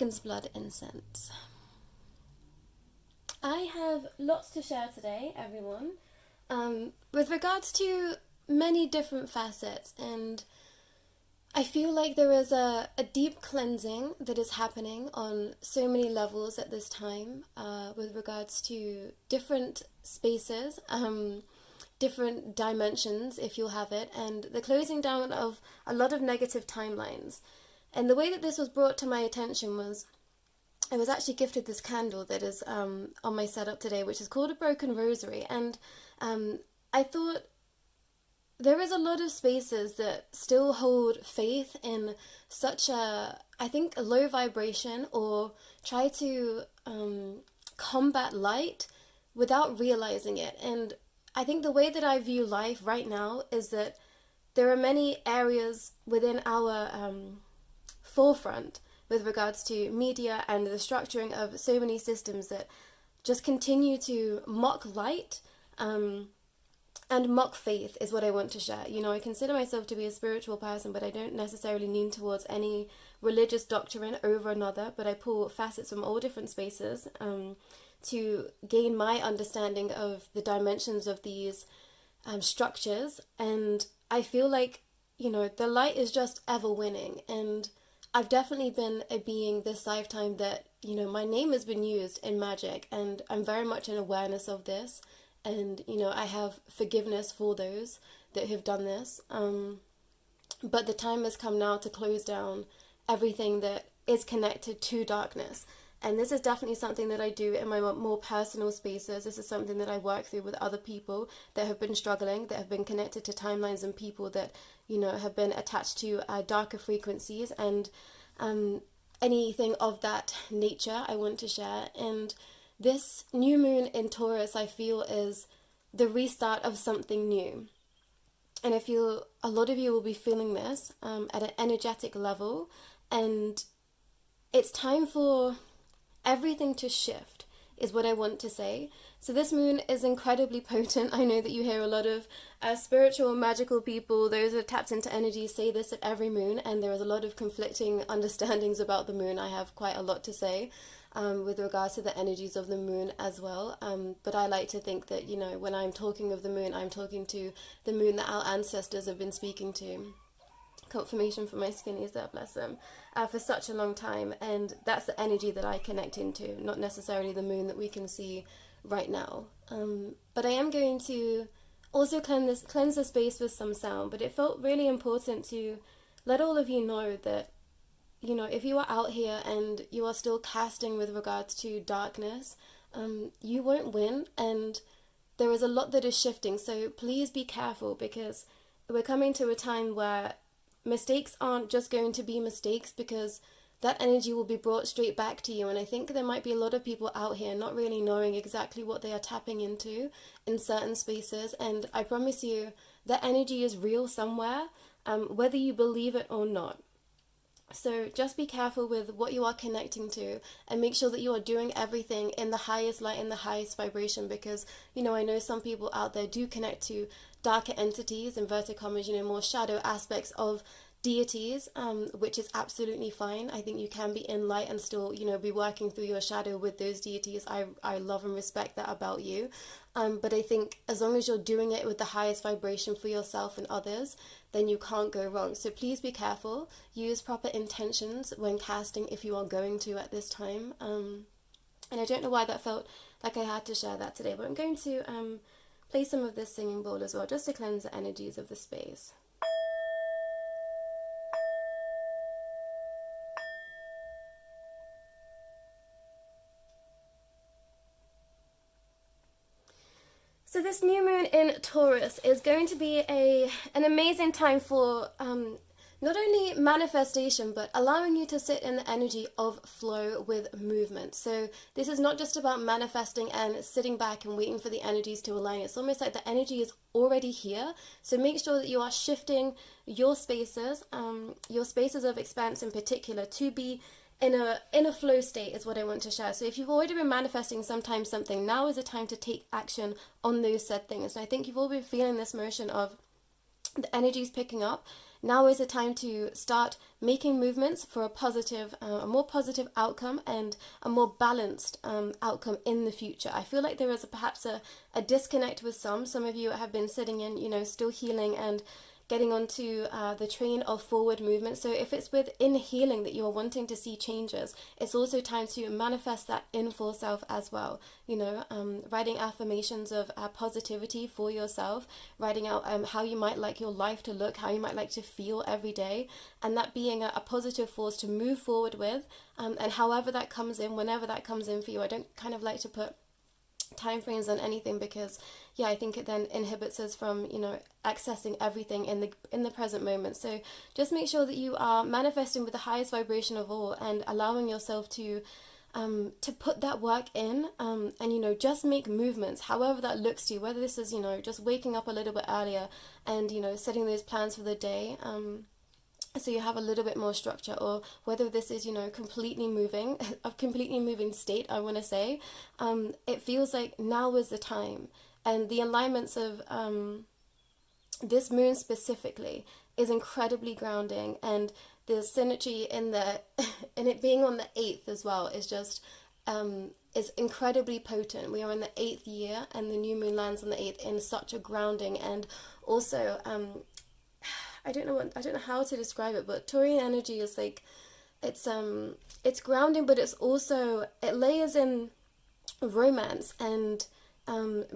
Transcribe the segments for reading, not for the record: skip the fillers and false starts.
Dragon's Blood incense. I have lots to share today, everyone, with regards to many different facets, and I feel like there is a deep cleansing that is happening on so many levels at this time, with regards to different spaces, different dimensions, if you'll have it, and the closing down of a lot of negative timelines. And the way that this was brought to my attention was, I was actually gifted this candle that is on my setup today, which is called a broken rosary. And I thought there is a lot of spaces that still hold faith in such a, I think, a low vibration, or try to combat light without realizing it. And I think the way that I view life right now is that there are many areas within our forefront with regards to media and the structuring of so many systems that just continue to mock light and mock faith is what I want to share. You know, I consider myself to be a spiritual person, but I don't necessarily lean towards any religious doctrine over another, but I pull facets from all different spaces to gain my understanding of the dimensions of these structures. And I feel like, you know, the light is just ever winning. And I've definitely been a being this lifetime that, you know, my name has been used in magic, and I'm very much in awareness of this. And, you know, I have forgiveness for those that have done this. But the time has come now to close down everything that is connected to darkness. And this is definitely something that I do in my more personal spaces. This is something that I work through with other people that have been struggling, that have been connected to timelines and people that, you know, have been attached to darker frequencies and anything of that nature I want to share. And this new moon in Taurus, I feel, is the restart of something new. And I feel a lot of you will be feeling this at an energetic level. And it's time for everything to shift, is what I want to say. So this moon is incredibly potent. I know that you hear a lot of spiritual and magical people, those that are tapped into energy, say this at every moon, and there is a lot of conflicting understandings about the moon. I have quite a lot to say with regards to the energies of the moon as well. But I like to think that, you know, when I'm talking of the moon, I'm talking to the moon that our ancestors have been speaking to. Confirmation for my skinnies there, bless them, for such a long time, and that's the energy that I connect into, not necessarily the moon that we can see right now. But I am going to also cleanse the space with some sound, but it felt really important to let all of you know that, you know, if you are out here and you are still casting with regards to darkness, you won't win, and there is a lot that is shifting. So please be careful, because we're coming to a time where mistakes aren't just going to be mistakes, because that energy will be brought straight back to you. And I think there might be a lot of people out here not really knowing exactly what they are tapping into in certain spaces. And I promise you that energy is real somewhere, whether you believe it or not. So just be careful with what you are connecting to, and make sure that you are doing everything in the highest light, in the highest vibration, because, you know, I know some people out there do connect to darker entities, inverted commas, you know, more shadow aspects of deities, which is absolutely fine. I think you can be in light and still, you know, be working through your shadow with those deities. I love and respect that about you. But I think as long as you're doing it with the highest vibration for yourself and others, then you can't go wrong. So please be careful. Use proper intentions when casting, if you are going to at this time. And I don't know why that felt like I had to share that today, but I'm going to play some of this singing bowl as well, just to cleanse the energies of the space. So this new moon in Taurus is going to be an amazing time for not only manifestation, but allowing you to sit in the energy of flow with movement. So this is not just about manifesting and sitting back and waiting for the energies to align. It's almost like the energy is already here. So make sure that you are shifting your spaces of expanse in particular, to be in a flow state, is what I want to share. So if you've already been manifesting sometimes something, now is the time to take action on those said things. And I think you've all been feeling this motion of the energies picking up. now is the time to start making movements for a more positive outcome and a more balanced outcome in the future. I feel like there is perhaps a disconnect with some of you have been sitting in, still healing and getting onto the train of forward movement. So if it's within healing that you're wanting to see changes, it's also time to manifest that in full self as well. Writing affirmations of positivity for yourself, writing out how you might like your life to look, how you might like to feel every day, and that being a positive force to move forward with. And however that comes in, whenever that comes in for you, I don't kind of like to put time frames on anything, because I think it then inhibits us from accessing everything in the present moment. So just make sure that you are manifesting with the highest vibration of all and allowing yourself to put that work in, and just make movements however that looks to you, whether this is just waking up a little bit earlier and setting those plans for the day, so you have a little bit more structure, or whether this is completely moving a completely moving state. I want to say it feels like now is the time, and the alignments of this moon specifically is incredibly grounding, and the synergy in in it being on the 8th as well is just is incredibly potent. We are in the 8th year and the new moon lands on the 8th in such a grounding, and also I don't know how to describe it, but Taurian energy is like, it's grounding, but it's also, it layers in romance and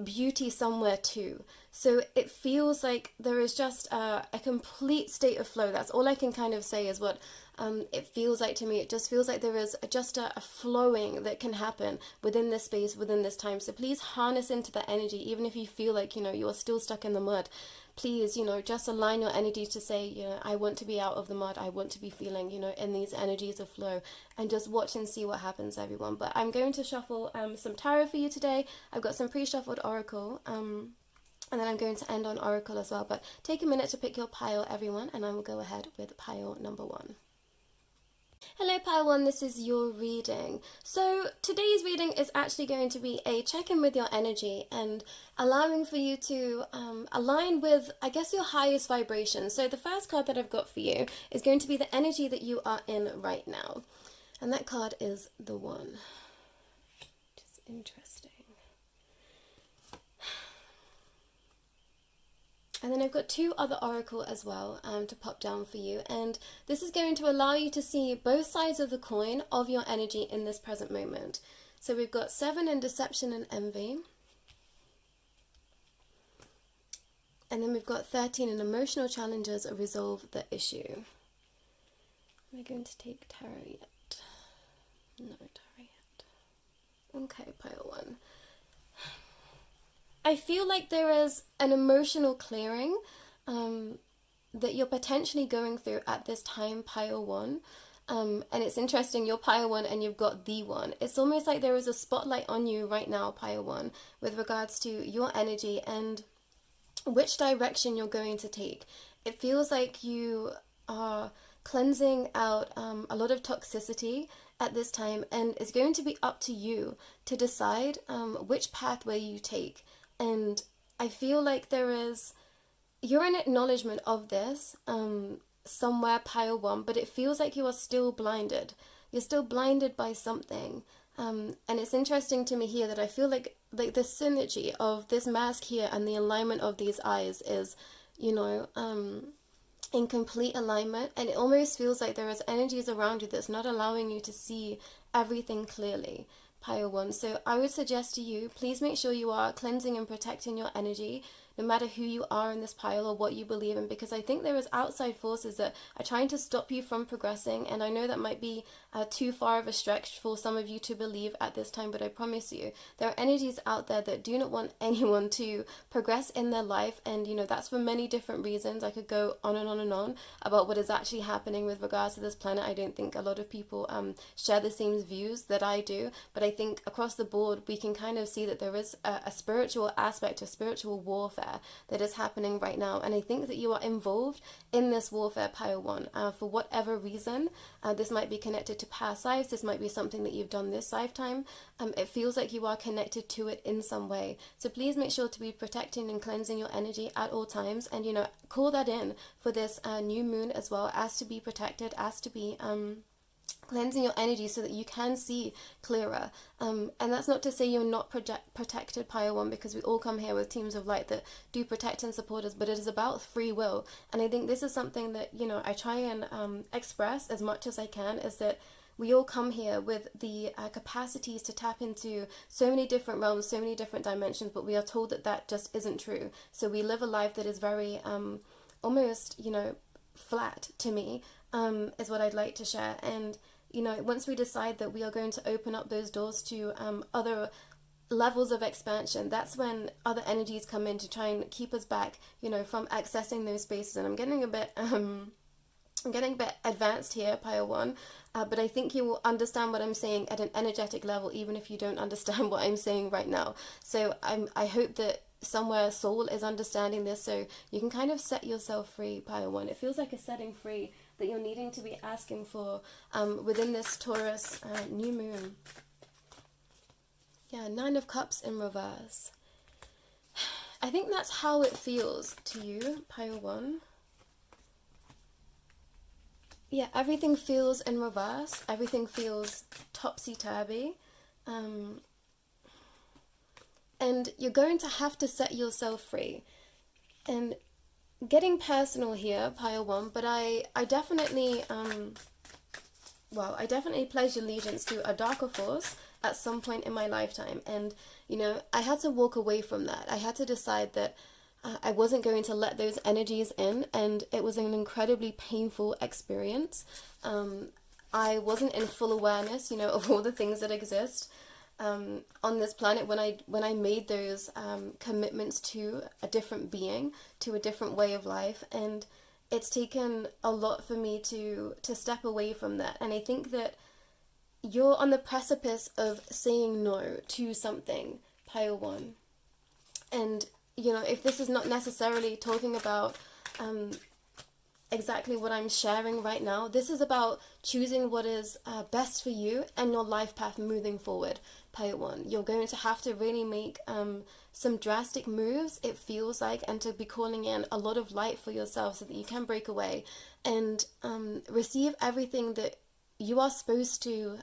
beauty somewhere too. So it feels like there is just a complete state of flow. That's all I can kind of say is what it feels like to me. It just feels like there is just a flowing that can happen within this space, within this time. So please harness into the energy, even if you feel like, you are still stuck in the mud. Please, just align your energy to say, I want to be out of the mud. I want to be feeling, in these energies of flow, and just watch and see what happens, everyone. But I'm going to shuffle some tarot for you today. I've got some pre-shuffled oracle, and then I'm going to end on oracle as well. But take a minute to pick your pile, everyone, and I will go ahead with pile number 1. Hello Pile 1, this is your reading. So today's reading is actually going to be a check-in with your energy and allowing for you to align with, I guess, your highest vibration. So the first card that I've got for you is going to be the energy that you are in right now. And that card is the 1. Which is interesting. And then I've got 2 other oracle as well to pop down for you. And this is going to allow you to see both sides of the coin of your energy in this present moment. So we've got 7 in deception and envy. And then we've got 13 in emotional challenges or resolve the issue. Am I going to take tarot yet? No tarot yet. Okay, pile 1. I feel like there is an emotional clearing that you're potentially going through at this time, pile 1. And it's interesting, you're pile 1 and you've got the 1. It's almost like there is a spotlight on you right now, pile 1, with regards to your energy and which direction you're going to take. It feels like you are cleansing out a lot of toxicity at this time, and it's going to be up to you to decide which pathway you take. And I feel like you're in acknowledgement of this somewhere, pile 1, but it feels like you are still blinded. You're still blinded by something. And it's interesting to me here that I feel like the synergy of this mask here and the alignment of these eyes is, in complete alignment. And it almost feels like there is energies around you that's not allowing you to see everything clearly, pile 1. So I would suggest to you, please make sure you are cleansing and protecting your energy, no matter who you are in this pile or what you believe in, because I think there is outside forces that are trying to stop you from progressing. And I know that might be too far of a stretch for some of you to believe at this time, but I promise you there are energies out there that do not want anyone to progress in their life. And that's for many different reasons. I could go on and on and on about what is actually happening with regards to this planet. I don't think a lot of people share the same views that I do, but I think across the board we can kind of see that there is a spiritual aspect, a spiritual warfare warfare that is happening right now. And I think that you are involved in this warfare, Pile 1, for whatever reason. This might be connected to past lives. This might be something that you've done this lifetime. It feels like you are connected to it in some way. So please make sure to be protecting and cleansing your energy at all times. And, you know, call that in for this new moon as well, as to be protected, as to be cleansing your energy so that you can see clearer. And that's not to say you're not protected, Pile 1, because we all come here with teams of light that do protect and support us, but it is about free will. And I think this is something that, you know, I try and express as much as I can, is that we all come here with the capacities to tap into so many different realms, so many different dimensions, but we are told that that just isn't true. So we live a life that is very almost, you know, flat to me, is what I'd like to share. And, you know, once we decide that we are going to open up those doors to other levels of expansion, that's when other energies come in to try and keep us back, you know, from accessing those spaces. And I'm getting a bit advanced here, Pile 1, but I think you will understand what I'm saying at an energetic level, even if you don't understand what I'm saying right now. So I hope that somewhere soul is understanding this, so you can kind of set yourself free, Pile 1. It feels like a setting free that you're needing to be asking for within this Taurus new moon. Yeah, 9 of Cups in reverse. I think that's how it feels to you, Pile 1. Yeah, everything feels in reverse. Everything feels topsy-turvy. And you're going to have to set yourself free. And getting personal here, Pile 1, but I definitely, I definitely pledge allegiance to a darker force at some point in my lifetime. And, you know, I had to walk away from that. I had to decide that I wasn't going to let those energies in, and it was an incredibly painful experience. I wasn't in full awareness, you know, of all the things that exist on this planet when I made those commitments to a different being, to a different way of life. And it's taken a lot for me to step away from that. And I think that you're on the precipice of saying no to something, Pile 1. And, you know, if this is not necessarily talking about exactly what I'm sharing right now, this is about choosing what is best for you and your life path moving forward, Pile 1. You're going to have to really make some drastic moves, it feels like, and to be calling in a lot of light for yourself so that you can break away and receive everything that you are supposed to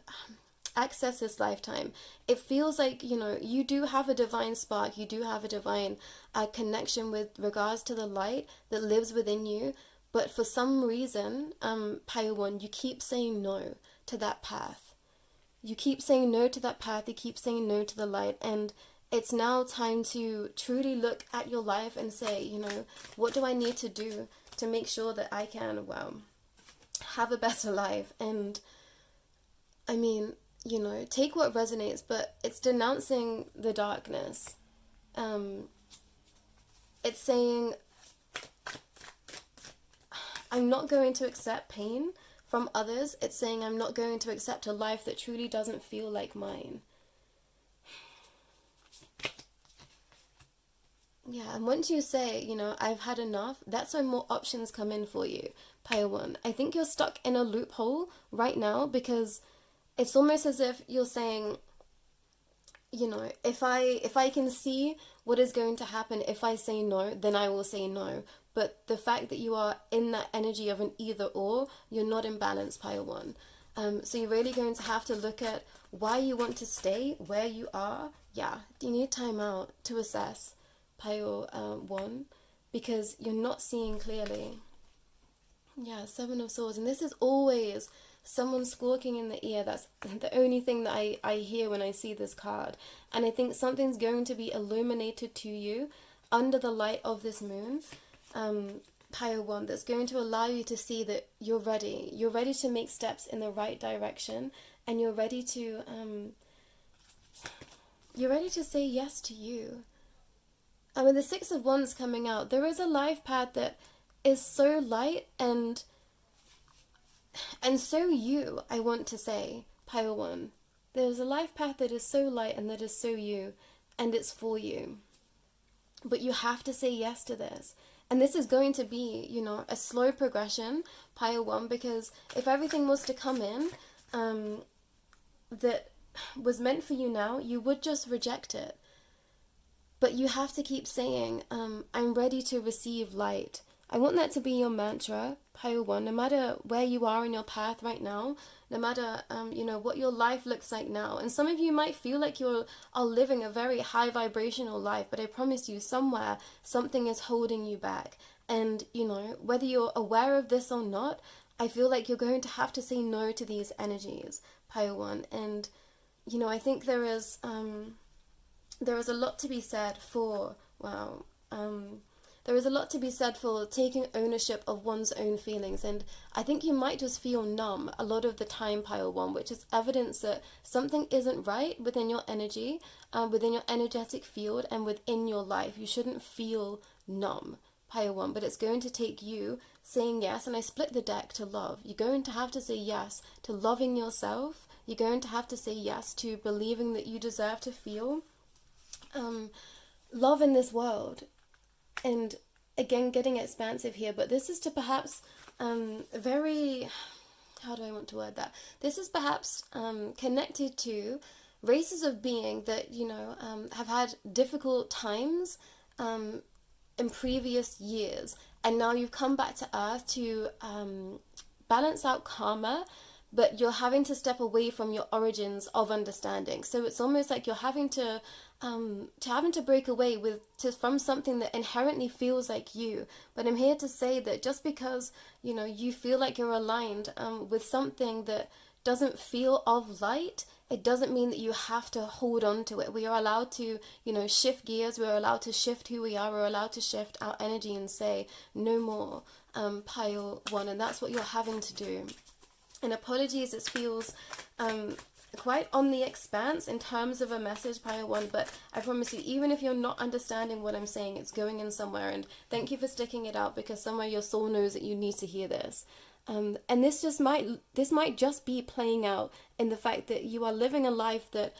access this lifetime. It feels like, you know, you do have a divine spark, you do have a divine connection with regards to the light that lives within you, but for some reason, Pile 1, you keep saying no to that path. You keep saying no to that path, you keep saying no to the light, and it's now time to truly look at your life and say, you know, what do I need to do to make sure that I can, have a better life? And I mean, you know, take what resonates, but it's denouncing the darkness. It's saying, I'm not going to accept pain from others. It's saying I'm not going to accept a life that truly doesn't feel like mine. Yeah, and once you say, you know, I've had enough, that's when more options come in for you, Pile 1. I think you're stuck in a loophole right now because it's almost as if you're saying, you know, if I can see what is going to happen if I say no, then I will say no. But the fact that you are in that energy of an either or, you're not in balance, Pile 1. So you're really going to have to look at why you want to stay where you are. Yeah, you need time out to assess, Pile 1, because you're not seeing clearly. Yeah, 7 of Swords. And this is always someone squawking in the ear. That's the only thing that I hear when I see this card. And I think something's going to be illuminated to you under the light of this moon, Pile 1, that's going to allow you to see that you're ready. You're ready to make steps in the right direction, and you're ready to say yes to you. And with the 6 of Wands coming out, there is a life path that is so light and so you, I want to say, Pile 1. There's a life path that is so light and that is so you, and it's for you. but you have to say yes to this. And this is going to be, you know, a slow progression, pile 1, because if everything was to come in that was meant for you now, you would just reject it. But you have to keep saying, I'm ready to receive light. I want that to be your mantra, pile 1, no matter where you are in your path right now, no matter, you know, what your life looks like now. And some of you might feel like you are living a very high vibrational life, but I promise you, somewhere, something is holding you back. And, you know, whether you're aware of this or not, I feel like you're going to have to say no to these energies, pile 1. And, you know, I think there is a lot to be said for, there is a lot to be said for taking ownership of one's own feelings. And I think you might just feel numb a lot of the time, pile 1, which is evidence that something isn't right within your energy, within your energetic field, and within your life. You shouldn't feel numb, pile 1, but it's going to take you saying yes. And I split the deck to love. You're going to have to say yes to loving yourself. You're going to have to say yes to believing that you deserve to feel love in this world. And again, getting expansive here, but this is to perhaps very, how do I want to word that? This is perhaps connected to races of being that, you know, have had difficult times in previous years, and now you've come back to Earth to balance out karma, but you're having to step away from your origins of understanding. So it's almost like you're having to break away from something that inherently feels like you. But I'm here to say that just because, you know, you feel like you're aligned with something that doesn't feel of light, it doesn't mean that you have to hold on to it. We are allowed to, you know, shift gears. We're allowed to shift who we are. We're allowed to shift our energy and say no more, pile 1. And that's what you're having to do. And apologies, it feels quite on the expanse in terms of a message, pile 1, but I promise you, even if you're not understanding what I'm saying, it's going in somewhere. And thank you for sticking it out, because somewhere your soul knows that you need to hear this. And this might just be playing out in the fact that you are living a life that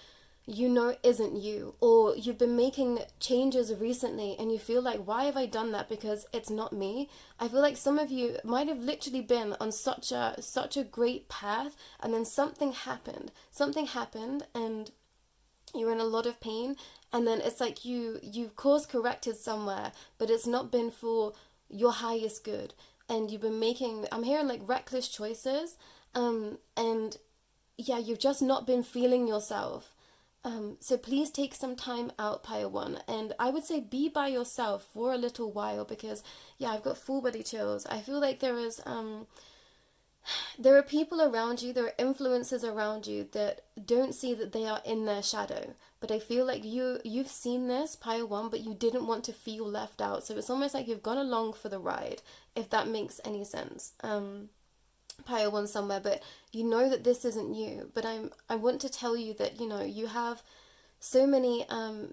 you know isn't you, or you've been making changes recently and you feel like, why have I done that, because it's not me. I feel like some of you might have literally been on such a great path, and then something happened and you're in a lot of pain, and then it's like you've course corrected somewhere, but it's not been for your highest good, and you've been making, I'm hearing like reckless choices, and yeah, you've just not been feeling yourself. So please take some time out, pile 1, and I would say be by yourself for a little while, because yeah, I've got full body chills. I feel like there are people around you, there are influences around you that don't see that they are in their shadow, but I feel like you've seen this, pile 1, but you didn't want to feel left out. So it's almost like you've gone along for the ride, if that makes any sense. Pile 1 somewhere, but you know that this isn't you. But I want to tell you that, you know, you have so many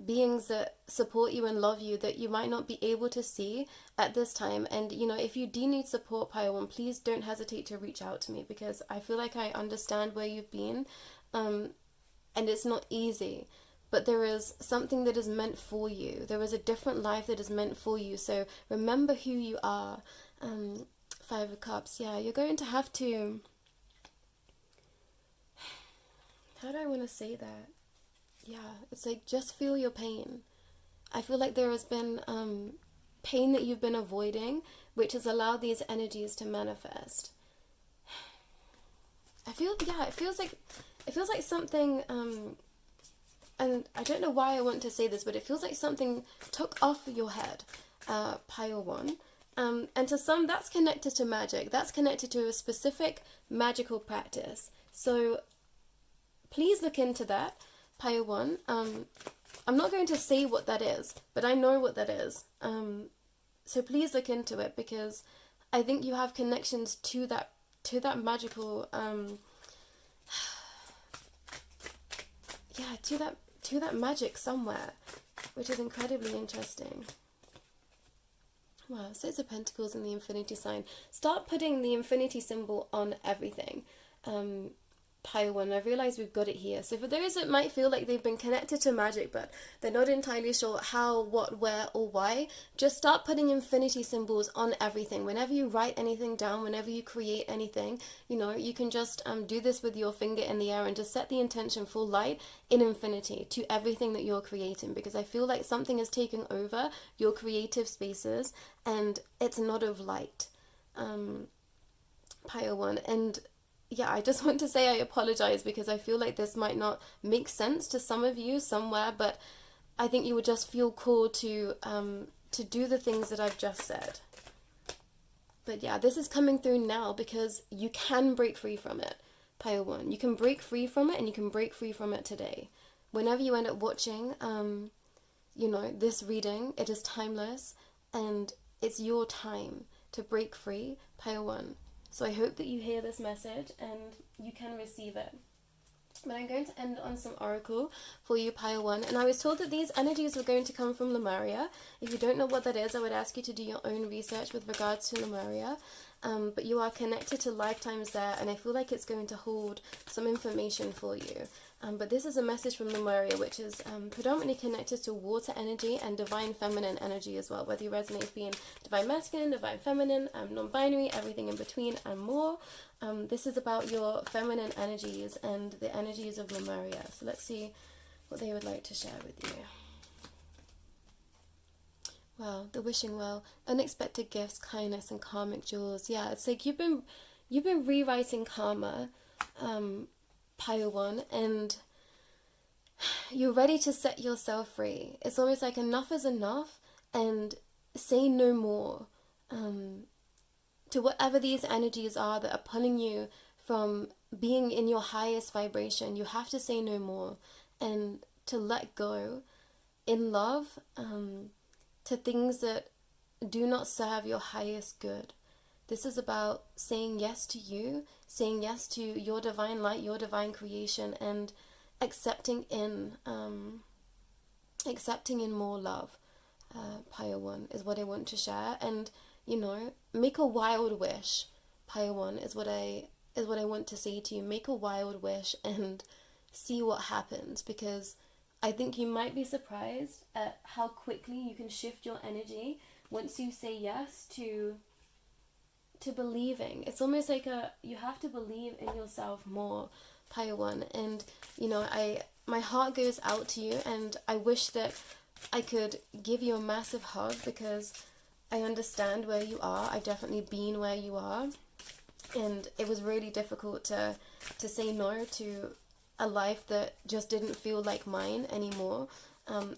beings that support you and love you that you might not be able to see at this time. And, you know, if you do need support, pile 1, please don't hesitate to reach out to me, because I feel like I understand where you've been, and it's not easy. But there is something that is meant for you. There is a different life that is meant for you. So remember who you are. 5 of Cups, yeah, you're going to have to, how do I want to say that? Yeah, it's like, just feel your pain. I feel like there has been pain that you've been avoiding, which has allowed these energies to manifest. It feels like something, and I don't know why I want to say this, but it feels like something took off your head, pile 1. And to some, that's connected to magic. That's connected to a specific magical practice. So please look into that, pile 1. I'm not going to say what that is, but I know what that is. So please look into it, because I think you have connections to that magical, to that magic somewhere, which is incredibly interesting. Wow, Six of Pentacles and the Infinity sign. Start putting the infinity symbol on everything. Pile 1. I realize we've got it here. So for those that might feel like they've been connected to magic, but they're not entirely sure how, what, where, or why, just start putting infinity symbols on everything. Whenever you write anything down, whenever you create anything, you know, you can just do this with your finger in the air and just set the intention for light in infinity to everything that you're creating, because I feel like something is taking over your creative spaces and it's not of light. Pile 1. And yeah, I just want to say I apologize because I feel like this might not make sense to some of you somewhere, but I think you would just feel called to do the things that I've just said. But yeah, this is coming through now because you can break free from it. Pile 1. You can break free from it, and you can break free from it today. Whenever you end up watching, you know, this reading, it is timeless, and it's your time to break free. Pile 1. So I hope that you hear this message and you can receive it. But I'm going to end on some oracle for you, Pile 1. And I was told that these energies were going to come from Lemuria. If you don't know what that is, I would ask you to do your own research with regards to Lemuria. But you are connected to lifetimes there, and I feel like it's going to hold some information for you. But this is a message from Lemuria, which is predominantly connected to water energy and divine feminine energy as well, whether you resonate being divine masculine, divine feminine, non-binary, everything in between and more. This is about your feminine energies and the energies of Lemuria. So let's see what they would like to share with you. Wow, the wishing well, unexpected gifts, kindness, and karmic jewels. Yeah, it's like you've been rewriting karma, Pile 1, and you're ready to set yourself free. It's almost like enough is enough, and say no more to whatever these energies are that are pulling you from being in your highest vibration. You have to say no more and to let go in love to things that do not serve your highest good. This is about saying yes to you, saying yes to your divine light, your divine creation, and accepting in more love. Pile 1 is what I want to share, and you know, make a wild wish. Pile 1 is what I want to say to you. Make a wild wish and see what happens, because I think you might be surprised at how quickly you can shift your energy once you say yes to believing. It's almost like you have to believe in yourself more, Pile 1. And you know, my heart goes out to you, and I wish that I could give you a massive hug, because I understand where you are. I've definitely been where you are, and it was really difficult to say no to a life that just didn't feel like mine anymore.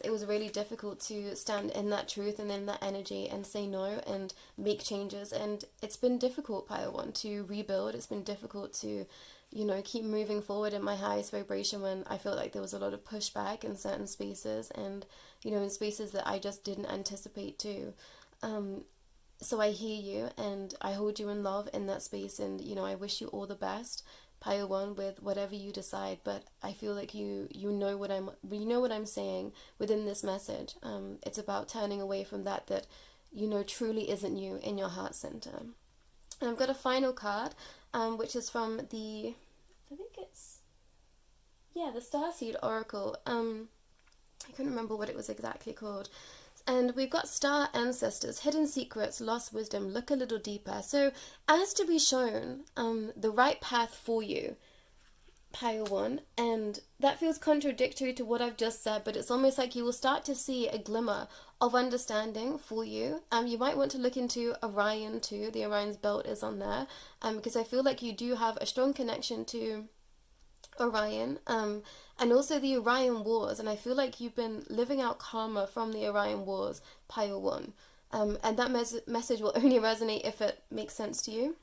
It was really difficult to stand in that truth and in that energy and say no and make changes, and it's been difficult, Pile 1, to rebuild. It's been difficult to, you know, keep moving forward in my highest vibration when I felt like there was a lot of pushback in certain spaces, and you know, in spaces that I just didn't anticipate too. So I hear you, and I hold you in love in that space, and you know, I wish you all the best, Pile 1, with whatever you decide. But I feel like you know what I'm saying within this message. It's about turning away from that you know truly isn't you in your heart center. And I've got a final card, which is from the Starseed Oracle. I couldn't remember what it was exactly called. And we've got Starr Ancestors, Hidden Secrets, Lost Wisdom, Look a Little Deeper. So, as to be shown the right path for you, Pile 1, and that feels contradictory to what I've just said, but it's almost like you will start to see a glimmer of understanding for you. You might want to look into Orion too. The Orion's belt is on there, because I feel like you do have a strong connection to Orion, and also the Orion Wars, and I feel like you've been living out karma from the Orion Wars, Pile 1, and that message will only resonate if it makes sense to you.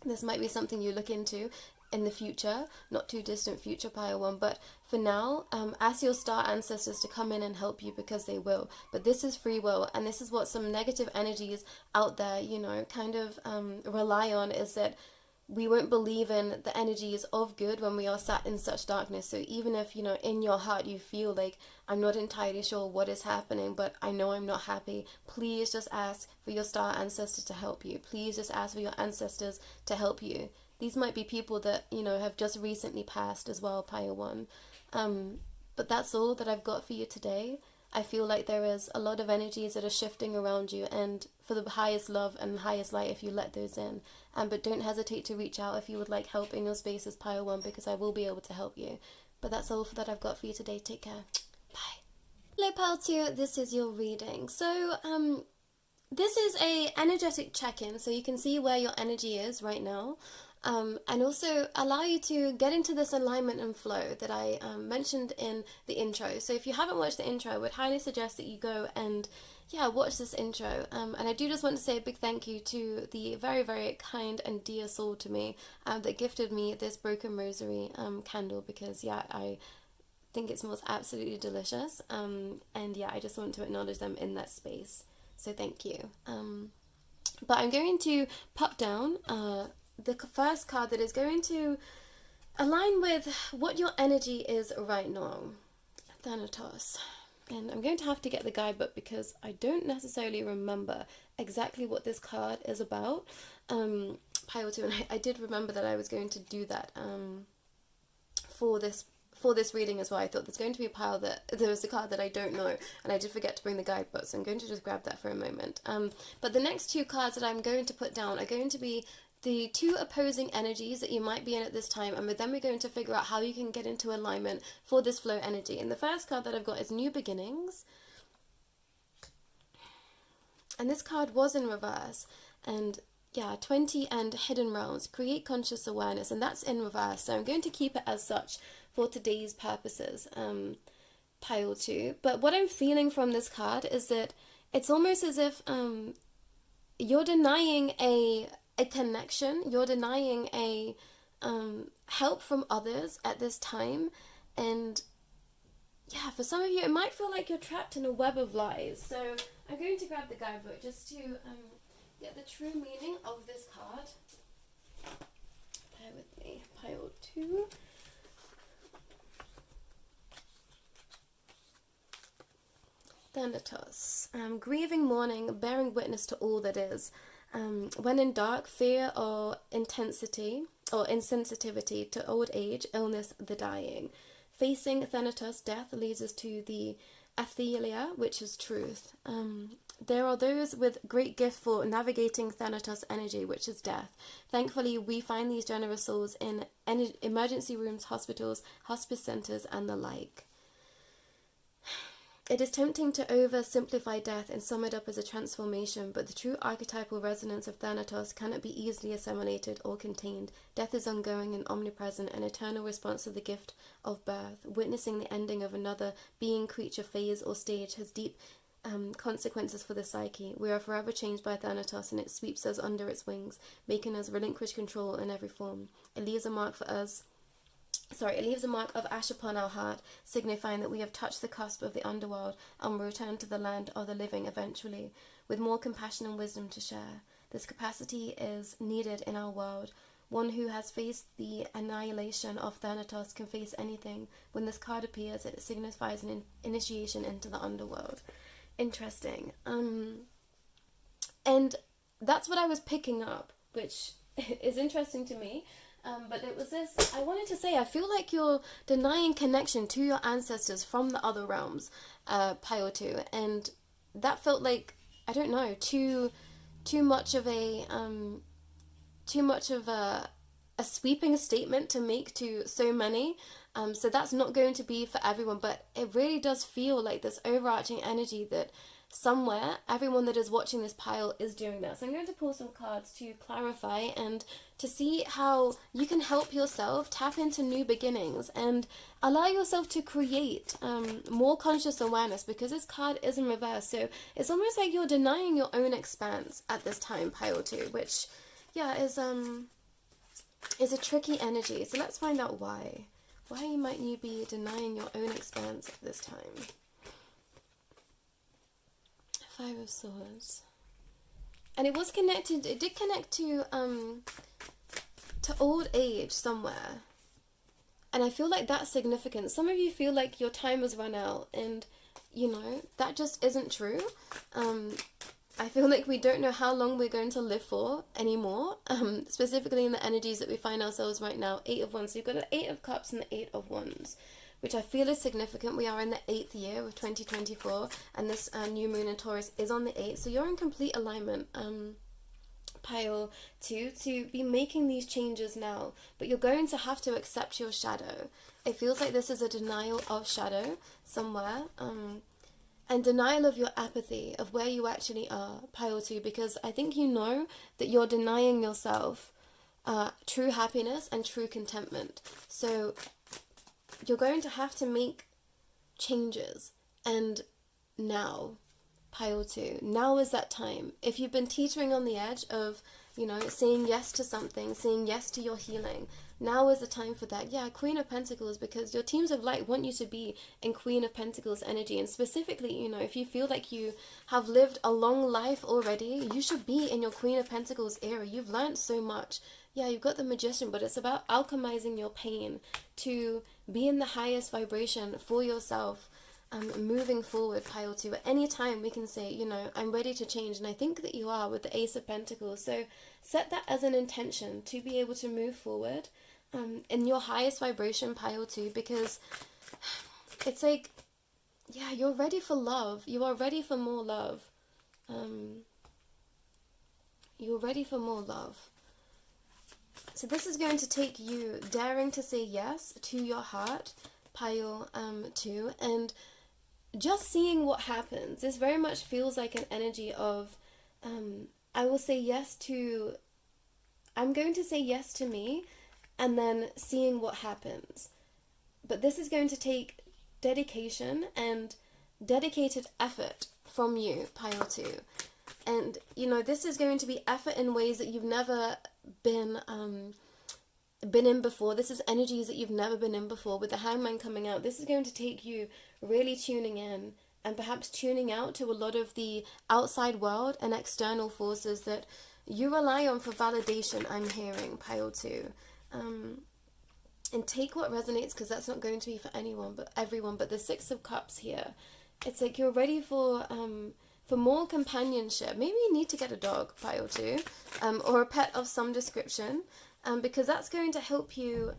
This might be something you look into in the future, not too distant future, Pile 1, but for now, ask your star ancestors to come in and help you, because they will. But this is free will, and this is what some negative energies out there, you know, kind of rely on, is that we won't believe in the energies of good when we are sat in such darkness. So even if, you know, in your heart you feel like, I'm not entirely sure what is happening, but I know I'm not happy, please just ask for your star ancestors to help you. Please just ask for your ancestors to help you. These might be people that, you know, have just recently passed as well, Pile 1. But that's all that I've got for you today. I feel like there is a lot of energies that are shifting around you, and for the highest love and highest light if you let those in. But don't hesitate to reach out if you would like help in your spaces, Pile 1, because I will be able to help you. But that's all that I've got for you today. Take care. Bye. Hello, Pile 2. This is your reading. So, this is a energetic check-in, so you can see where your energy is right now. And also allow you to get into this alignment and flow that I mentioned in the intro. So if you haven't watched the intro, I would highly suggest that you go and watch this intro. And I do just want to say a big thank you to the very, very kind and dear soul to me that gifted me this Broken Rosary candle, because I think it smells absolutely delicious. And I just want to acknowledge them in that space. So thank you. But I'm going to pop down the first card that is going to align with what your energy is right now. Thanatos. And I'm going to have to get the guidebook because I don't necessarily remember exactly what this card is about. Pile 2, and I did remember that I was going to do that for this reading as well. I thought there's going to be a pile that there was a card that I don't know, and I did forget to bring the guidebook, so I'm going to just grab that for a moment. But the next two cards that I'm going to put down are going to be the two opposing energies that you might be in at this time, and then we're going to figure out how you can get into alignment for this flow energy. And the first card that I've got is New Beginnings, and this card was in reverse, and 20 and Hidden Realms, create conscious awareness, and that's in reverse, so I'm going to keep it as such for today's purposes, Pile 2. But what I'm feeling from this card is that it's almost as if you're denying a connection, you're denying a help from others at this time, and for some of you it might feel like you're trapped in a web of lies. So I'm going to grab the guidebook just to get the true meaning of this card. Bear with me. Pile 2. Thanatos. Grieving, mourning, bearing witness to all that is. When in dark, fear or intensity or insensitivity to old age, illness, the dying. Facing Thanatos, death leads us to the Athelia, which is truth. There are those with great gift for navigating Thanatos energy, which is death. Thankfully, we find these generous souls in emergency rooms, hospitals, hospice centers, and the like. It is tempting to oversimplify death and sum it up as a transformation, but the true archetypal resonance of Thanatos cannot be easily assimilated or contained. Death is ongoing and omnipresent, an eternal response to the gift of birth. Witnessing the ending of another being, creature, phase, or stage has deep consequences for the psyche. We are forever changed by Thanatos, and it sweeps us under its wings, making us relinquish control in every form. It leaves a mark of ash upon our heart, signifying that we have touched the cusp of the underworld and will return to the land of the living eventually, with more compassion and wisdom to share. This capacity is needed in our world. One who has faced the annihilation of Thanatos can face anything. When this card appears, it signifies an initiation into the underworld. Interesting. And that's what I was picking up, which is interesting to me. But it was this, I wanted to say, I feel like you're denying connection to your ancestors from the other realms, Pile 2, and that felt like, I don't know, too much of a sweeping statement to make to so many. So that's not going to be for everyone, but it really does feel like this overarching energy that somewhere everyone that is watching this pile is doing that. So I'm going to pull some cards to clarify and to see how you can help yourself tap into new beginnings and allow yourself to create more conscious awareness, because this card is in reverse. So it's almost like you're denying your own expanse at this time, Pile 2, which is a tricky energy. So let's find out why. Why might you be denying your own expanse at this time? Five of Swords. And it did connect to old age somewhere. And I feel like that's significant. Some of you feel like your time has run out, and, that just isn't true. I feel like we don't know how long we're going to live for anymore, specifically in the energies that we find ourselves right now. 8 of Wands. So you've got the 8 of Cups and the 8 of Wands, which I feel is significant. We are in the 8th year of 2024, and this new moon in Taurus is on the 8th. So you're in complete alignment, Pile 2, to be making these changes now. But you're going to have to accept your shadow. It feels like this is a denial of shadow somewhere. And denial of your apathy, of where you actually are, Pile 2, because I think you know that you're denying yourself true happiness and true contentment. So you're going to have to make changes, and now, Pile 2, now is that time. If you've been teetering on the edge of, you know, saying yes to something, saying yes to your healing, now is the time for that. Yeah, Queen of Pentacles, because your teams of light want you to be in Queen of Pentacles energy. And specifically, you know, if you feel like you have lived a long life already, you should be in your Queen of Pentacles era. You've learned so much. Yeah, you've got the Magician, but it's about alchemizing your pain to be in the highest vibration for yourself. Moving forward, Pile 2, at any time we can say, you know, I'm ready to change, and I think that you are with the Ace of Pentacles. So set that as an intention to be able to move forward in your highest vibration, Pile 2, because it's like, yeah, you're ready for love. You are ready for more love. You're ready for more love. So this is going to take you daring to say yes to your heart, Pile 2, and just seeing what happens. This very much feels like an energy of, I will say yes to, I'm going to say yes to me, and then seeing what happens. But this is going to take dedication and dedicated effort from you, Pile 2. And, you know, this is going to be effort in ways that you've never been in before. This is energies that you've never been in before. With the Hangman coming out, this is going to take you really tuning in and perhaps tuning out to a lot of the outside world and external forces that you rely on for validation, I'm hearing, Pile 2. And take what resonates, because that's not going to be for anyone, but everyone. But the 6 of Cups here, it's like you're ready for more companionship. Maybe you need to get a dog, Pile 2, or a pet of some description, because that's going to help you.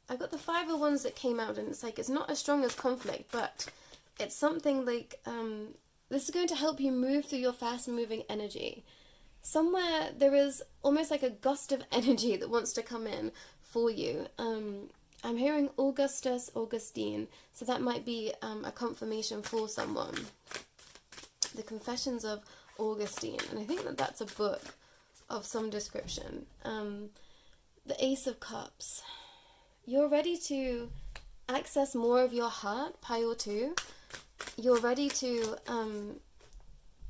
I got the 5 of Wands that came out, and it's like, it's not as strong as conflict, but it's something like, this is going to help you move through your fast moving energy. Somewhere there is almost like a gust of energy that wants to come in for you. I'm hearing Augustus, Augustine, so that might be a confirmation for someone. The Confessions of Augustine, and I think that that's a book of some description. The Ace of Cups. You're ready to access more of your heart, Pile 2. You're ready to,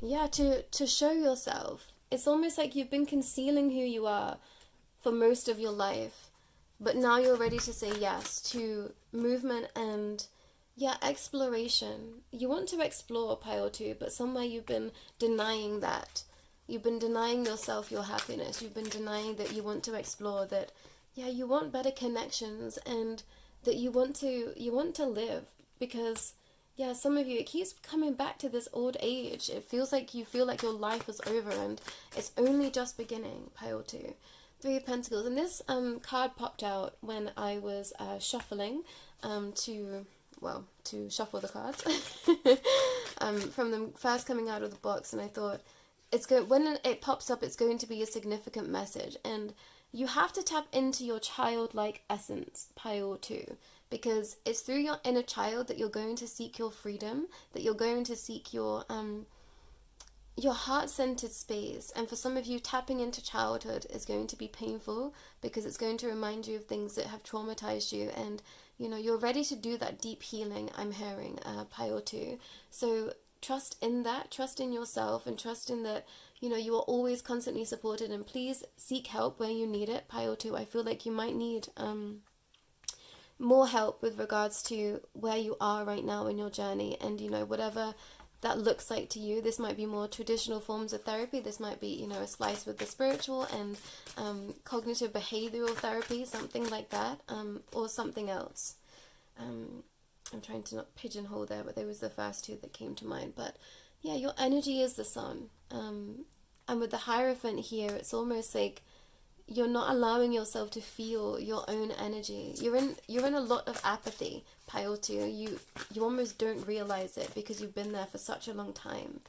to show yourself. It's almost like you've been concealing who you are for most of your life, but now you're ready to say yes to movement and, exploration. You want to explore, Pile 2, but somewhere you've been denying that. You've been denying yourself your happiness. You've been denying that you want to explore, that, you want better connections, and that you want to live, because some of you, it keeps coming back to this old age. It feels like you feel like your life is over and it's only just beginning, Pile 2. 3 of Pentacles. And this card popped out when I was shuffling to shuffle the cards from them first coming out of the box, and I thought, when it pops up, it's going to be a significant message, and you have to tap into your childlike essence, Pile 2, because it's through your inner child that you're going to seek your freedom, that you're going to seek your heart-centered space. And for some of you, tapping into childhood is going to be painful, because it's going to remind you of things that have traumatized you, and you're ready to do that deep healing, I'm hearing, Pile 2. So trust in that, trust in yourself, and trust in that, you are always constantly supported, and please seek help where you need it, Pile 2. I feel like you might need more help with regards to where you are right now in your journey, and whatever that looks like to you. This might be more traditional forms of therapy. This might be, a slice with the spiritual and cognitive behavioral therapy, something like that, or something else. I'm trying to not pigeonhole there, but there was the first 2 that came to mind. But yeah, your energy is the sun. And with the Hierophant here, it's almost like you're not allowing yourself to feel your own energy. You're in a lot of apathy, Pile 2. You almost don't realize it because you've been there for such a long time.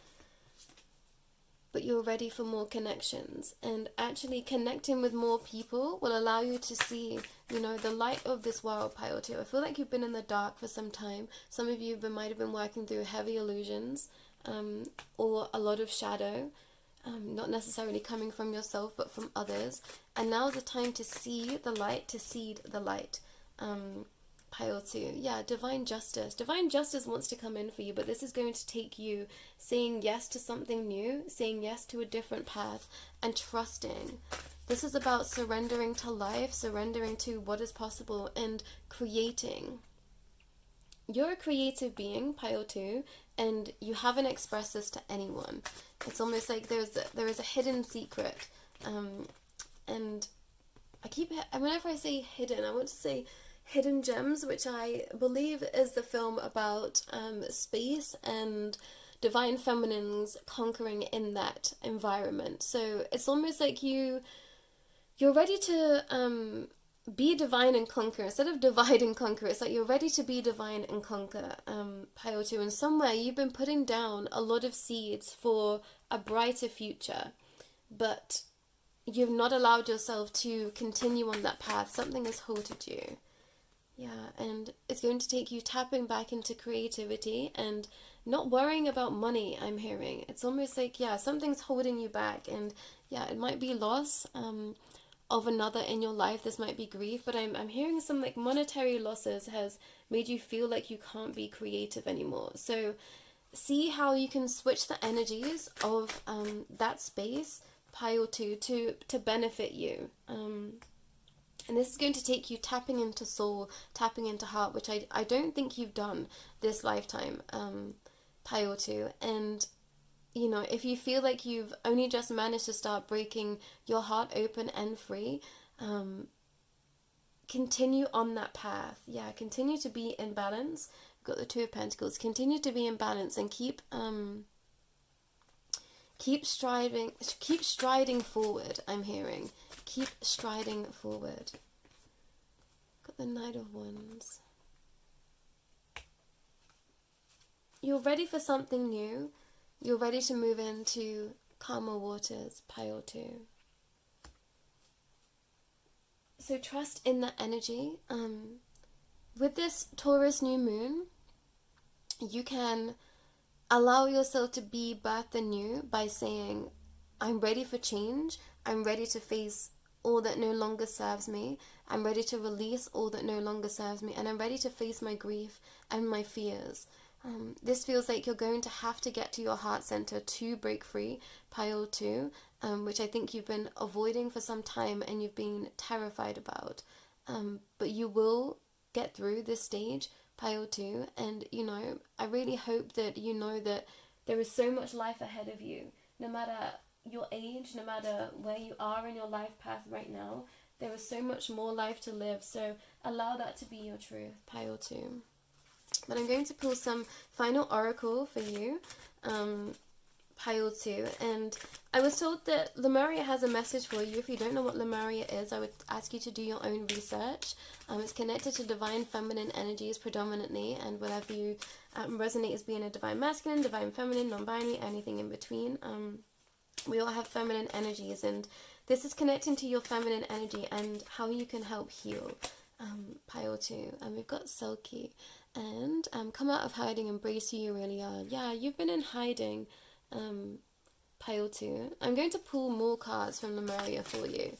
But you're ready for more connections, and actually connecting with more people will allow you to see, you know, the light of this world, Pile 2. I feel like you've been in the dark for some time. Some of you might have been working through heavy illusions, or a lot of shadow, not necessarily coming from yourself but from others. And now is the time to see the light, to seed the light. Pile 2, yeah, divine justice. Divine justice wants to come in for you, but this is going to take you saying yes to something new, saying yes to a different path, and trusting. This is about surrendering to life, surrendering to what is possible, and creating. You're a creative being, Pile 2, and you haven't expressed this to anyone. It's almost like there is a hidden secret, and whenever I say hidden, I want to say Hidden Gems, which I believe is the film about space and divine feminines conquering in that environment. So it's almost like you're ready to be divine and conquer instead of divide and conquer. It's like you're ready to be divine and conquer, Pile 2. And somewhere you've been putting down a lot of seeds for a brighter future, but you've not allowed yourself to continue on that path. Something has halted you. Yeah, and it's going to take you tapping back into creativity and not worrying about money, I'm hearing. It's almost like, yeah, something's holding you back, and yeah, it might be loss of another in your life. This might be grief, but I'm hearing some like monetary losses has made you feel like you can't be creative anymore. So see how you can switch the energies of that space, Pile 2, to benefit you. And this is going to take you tapping into soul, tapping into heart, which I don't think you've done this lifetime, Pile 2. And, you know, if you feel like you've only just managed to start breaking your heart open and free, continue on that path. Yeah, continue to be in balance. We've got the Two of Pentacles. Continue to be in balance and keep striding forward, I'm hearing. Keep striding forward. Got the Knight of Wands. You're ready for something new. You're ready to move into calmer waters, Pile 2. So trust in that energy. With this Taurus new moon, you can allow yourself to be birthed anew by saying, I'm ready for change. I'm ready to face all that no longer serves me. I'm ready to release all that no longer serves me. And I'm ready to face my grief and my fears. This feels like you're going to have to get to your heart center to break free, Pile 2, which I think you've been avoiding for some time and you've been terrified about. But you will get through this stage, Pile 2. And, you know, I really hope that you know that there is so much life ahead of you. No matter your age, no matter where you are in your life path right now, there is so much more life to live. So allow that to be your truth, Pile 2. But I'm going to pull some final oracle for you, Pile 2. And I was told that Lemuria has a message for you. If you don't know what Lemuria is, I would ask you to do your own research. It's connected to divine feminine energies predominantly, and whatever you resonate as being a divine masculine, divine feminine, non-binary, anything in between. We all have feminine energies, and this is connecting to your feminine energy and how you can help heal, Pile 2. And we've got Selkie. And come out of hiding, embrace who you really are. Yeah, you've been in hiding, Pile 2. I'm going to pull more cards from Lemuria for you.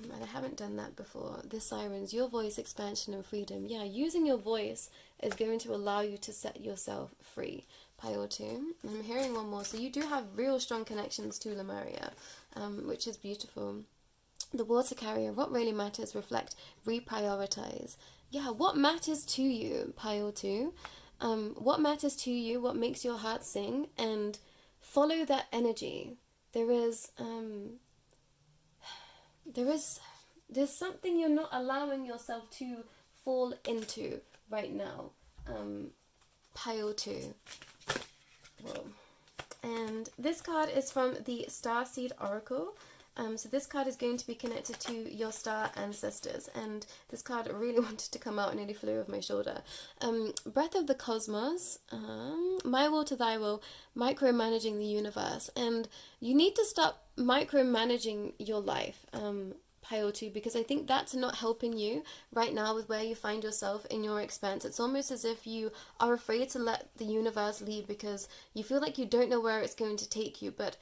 And I haven't done that before. The Sirens, your voice, expansion and freedom. Yeah, using your voice is going to allow you to set yourself free, Pile 2. I'm hearing one more. So you do have real strong connections to Lemuria, which is beautiful. The Water Carrier, what really matters, reflect, reprioritize. Yeah, what matters to you, Pile 2? What matters to you, what makes your heart sing, and follow that energy. There's something you're not allowing yourself to fall into right now, Pile 2. Whoa. And this card is from the Starseed Oracle. So this card is going to be connected to your star ancestors, and this card really wanted to come out and nearly flew over my shoulder. Breath of the Cosmos, my will to thy will, micromanaging the universe. And you need to stop micromanaging your life, Pyotu, because I think that's not helping you right now with where you find yourself in your expanse. It's almost as if you are afraid to let the universe lead because you feel like you don't know where it's going to take you, but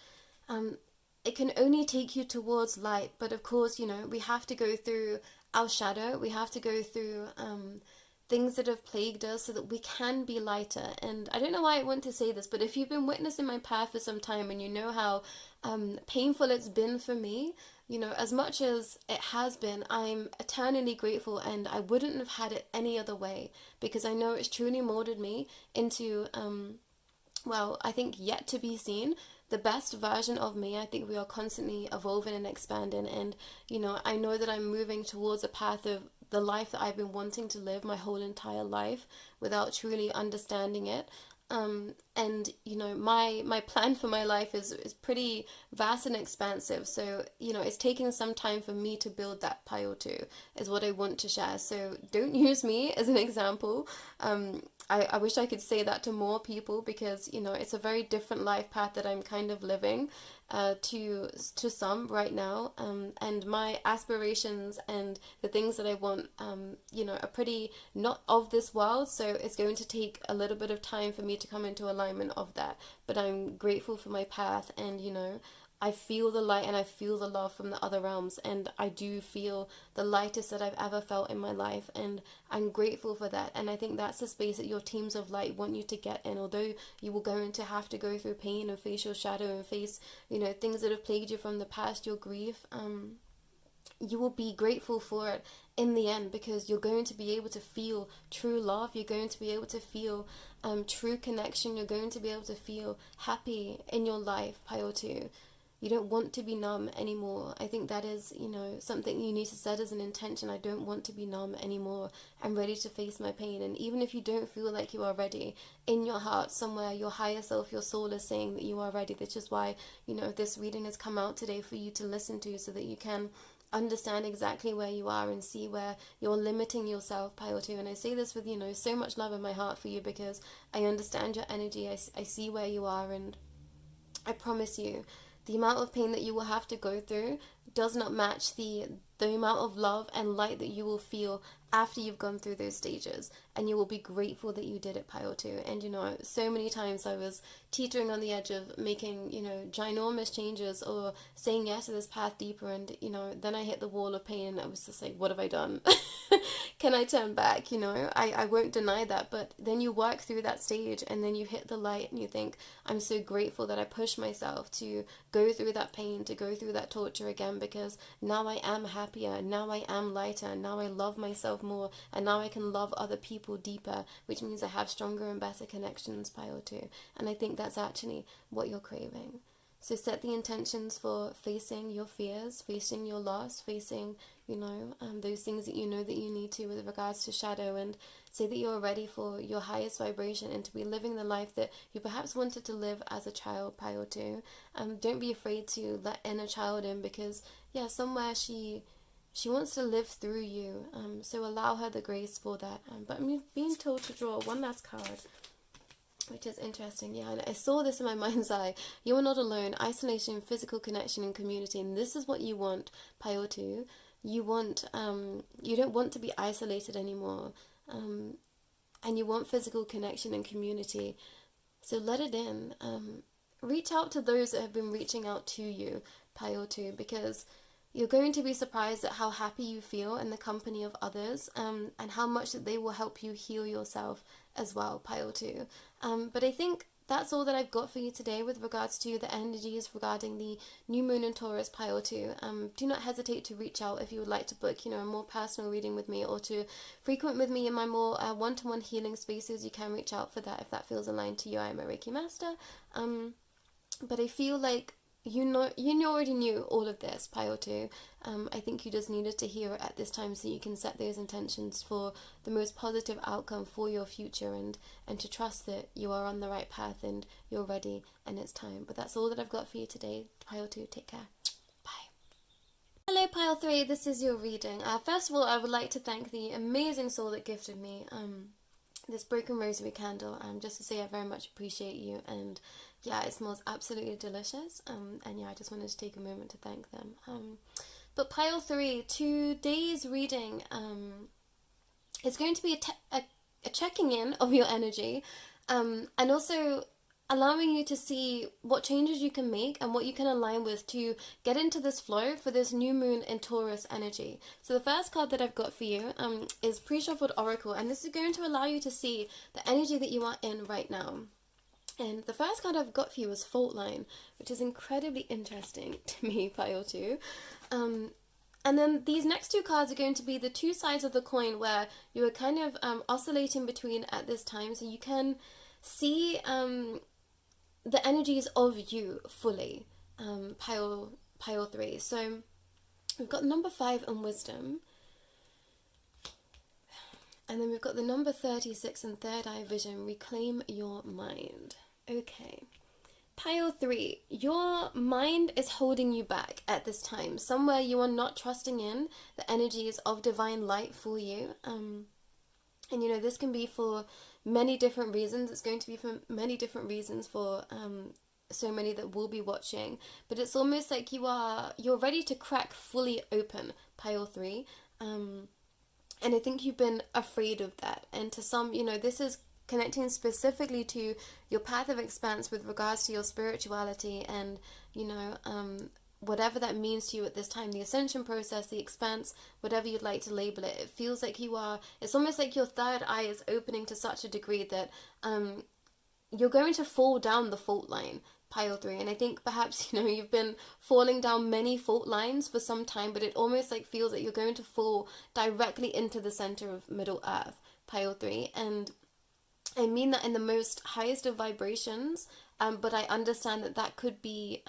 it can only take you towards light. But of course, you know, we have to go through our shadow. We have to go through things that have plagued us so that we can be lighter. And I don't know why I want to say this, but if you've been witnessing my path for some time and you know how painful it's been for me, you know, as much as it has been, I'm eternally grateful, and I wouldn't have had it any other way, because I know it's truly molded me into, well, I think yet to be seen, the best version of me. I think we are constantly evolving and expanding, and, you know, I know that I'm moving towards a path of the life that I've been wanting to live my whole entire life without truly understanding it. And you know, my plan for my life is pretty vast and expansive, so you know, it's taking some time for me to build that pile too, is what I want to share. So don't use me as an example. I wish I could say that to more people, because you know, it's a very different life path that I'm kind of living to some right now, and my aspirations and the things that I want, you know, are pretty not of this world, so it's going to take a little bit of time for me to come into alignment of that. But I'm grateful for my path, and you know, I feel the light and I feel the love from the other realms, and I do feel the lightest that I've ever felt in my life, and I'm grateful for that. And I think that's the space that your teams of light want you to get in. Although you will going to have to go through pain and face your shadow and face, you know, things that have plagued you from the past, your grief, you will be grateful for it in the end, because you're going to be able to feel true love. You're going to be able to feel true connection. You're going to be able to feel happy in your life, Pyotu. You don't want to be numb anymore. I think that is, you know, something you need to set as an intention. I don't want to be numb anymore. I'm ready to face my pain. And even if you don't feel like you are ready, in your heart somewhere, your higher self, your soul is saying that you are ready. Which is why, you know, this reading has come out today for you to listen to, so that you can understand exactly where you are and see where you're limiting yourself, Pyotu. And I say this with, you know, so much love in my heart for you, because I understand your energy. I see where you are, and I promise you, the amount of pain that you will have to go through does not match the amount of love and light that you will feel after you've gone through those stages, and you will be grateful that you did it, Pyotu. And you know, so many times I was teetering on the edge of making, you know, ginormous changes or saying yes to this path deeper, and you know, then I hit the wall of pain, and I was just like, what have I done? Can I turn back? You know, I won't deny that. But then you work through that stage, and then you hit the light, and you think, I'm so grateful that I pushed myself to go through that pain, to go through that torture again, because now I am happier, now I am lighter, now I love myself more, and now I can love other people deeper, which means I have stronger and better connections, Pyotu. And I think that's actually what you're craving. So set the intentions for facing your fears, facing your loss, facing, you know, those things that you know that you need to with regards to shadow, and say that you're ready for your highest vibration and to be living the life that you perhaps wanted to live as a child, Pyotu. Don't be afraid to let inner child in, because, yeah, somewhere she wants to live through you, so allow her the grace for that. But I'm being told to draw one last card, which is interesting. Yeah, and I saw this in my mind's eye. You are not alone. Isolation, physical connection, and community. And this is what you want, Pyotu. You want, you don't want to be isolated anymore. And you want physical connection and community. So let it in. Reach out to those that have been reaching out to you, Pyotu, because you're going to be surprised at how happy you feel in the company of others, and how much that they will help you heal yourself as well, Pyotu. But I think that's all that I've got for you today with regards to the energies regarding the new moon in Taurus, Pyotu. Do not hesitate to reach out if you would like to book, you know, a more personal reading with me, or to frequent with me in my more one-to-one healing spaces. You can reach out for that if that feels aligned to you. I'm a Reiki master. But I feel like you already knew all of this, Pile 2. I think you just needed to hear it at this time so you can set those intentions for the most positive outcome for your future, and to trust that you are on the right path and you're ready and it's time. But that's all that I've got for you today, Pile 2. Take care. Bye. Hello, Pile 3. This is your reading. First of all, I would like to thank the amazing soul that gifted me this broken rosary candle, just to say I very much appreciate you, and yeah, it smells absolutely delicious, and yeah, I just wanted to take a moment to thank them. But Pile 3, today's reading is going to be a checking in of your energy, and also allowing you to see what changes you can make and what you can align with to get into this flow for this new moon in Taurus energy. So the first card that I've got for you is Pre-Shuffled Oracle, and this is going to allow you to see the energy that you are in right now. And the first card I've got for you is Fault Line, which is incredibly interesting to me, Pile 2. And then these next two cards are going to be the two sides of the coin where you are kind of oscillating between at this time, so you can see the energies of you fully, pile 3. So we've got number 5 and Wisdom, and then we've got the number 36 and Third Eye Vision, Reclaim Your Mind. Okay, pile 3, your mind is holding you back at this time. Somewhere you are not trusting in the energies of divine light for you, and you know, this can be for many different reasons. It's going to be for many different reasons for so many that will be watching, but it's almost like you're ready to crack fully open, pile 3, and I think you've been afraid of that. And to some, you know, this is connecting specifically to your path of expanse with regards to your spirituality and, you know, whatever that means to you at this time, the ascension process, the expanse, whatever you'd like to label it. It feels like it's almost like your third eye is opening to such a degree that you're going to fall down the fault line, pile 3. And I think perhaps, you know, you've been falling down many fault lines for some time, but it almost like feels that you're going to fall directly into the center of Middle Earth, pile 3. And I mean that in the most highest of vibrations, but I understand that could be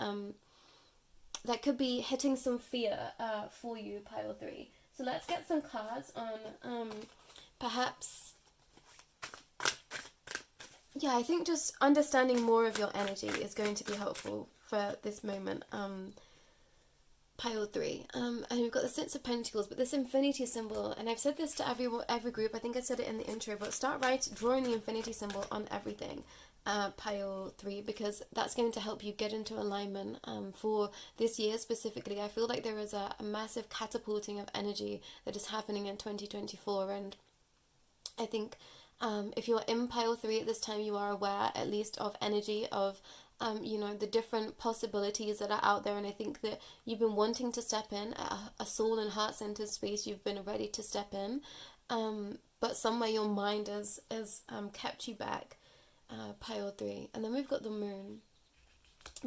hitting some fear for you, pile 3. So let's get some cards on perhaps, yeah, I think just understanding more of your energy is going to be helpful for this moment, pile 3. And we've got the Six of Pentacles, but this infinity symbol, and I've said this to every group, I think I said it in the intro, but start drawing the infinity symbol on everything, pile 3, because that's going to help you get into alignment for this year specifically. I feel like there is a massive catapulting of energy that is happening in 2024, and I think if you're in pile 3 at this time, you are aware at least of energy of you know, the different possibilities that are out there, and I think that you've been wanting to step in a soul and heart centered space. You've been ready to step in, but somewhere your mind has kept you back, pile 3. And then we've got the Moon.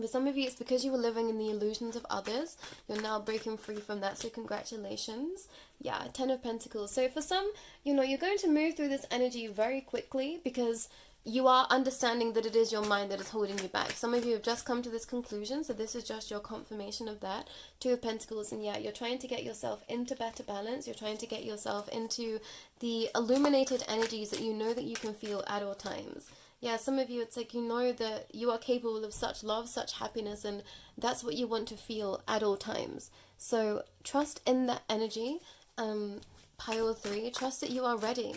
For some of you, it's because you were living in the illusions of others. You're now breaking free from that, so congratulations. Yeah, 10 of Pentacles. So for some, you know, you're going to move through this energy very quickly because you are understanding that it is your mind that is holding you back. Some of you have just come to this conclusion, so this is just your confirmation of that. 2 of Pentacles, and yeah, you're trying to get yourself into better balance. You're trying to get yourself into the illuminated energies that you know that you can feel at all times. Yeah, some of you, it's like you know that you are capable of such love, such happiness, and that's what you want to feel at all times. So trust in that energy, pile 3. Trust that you are ready.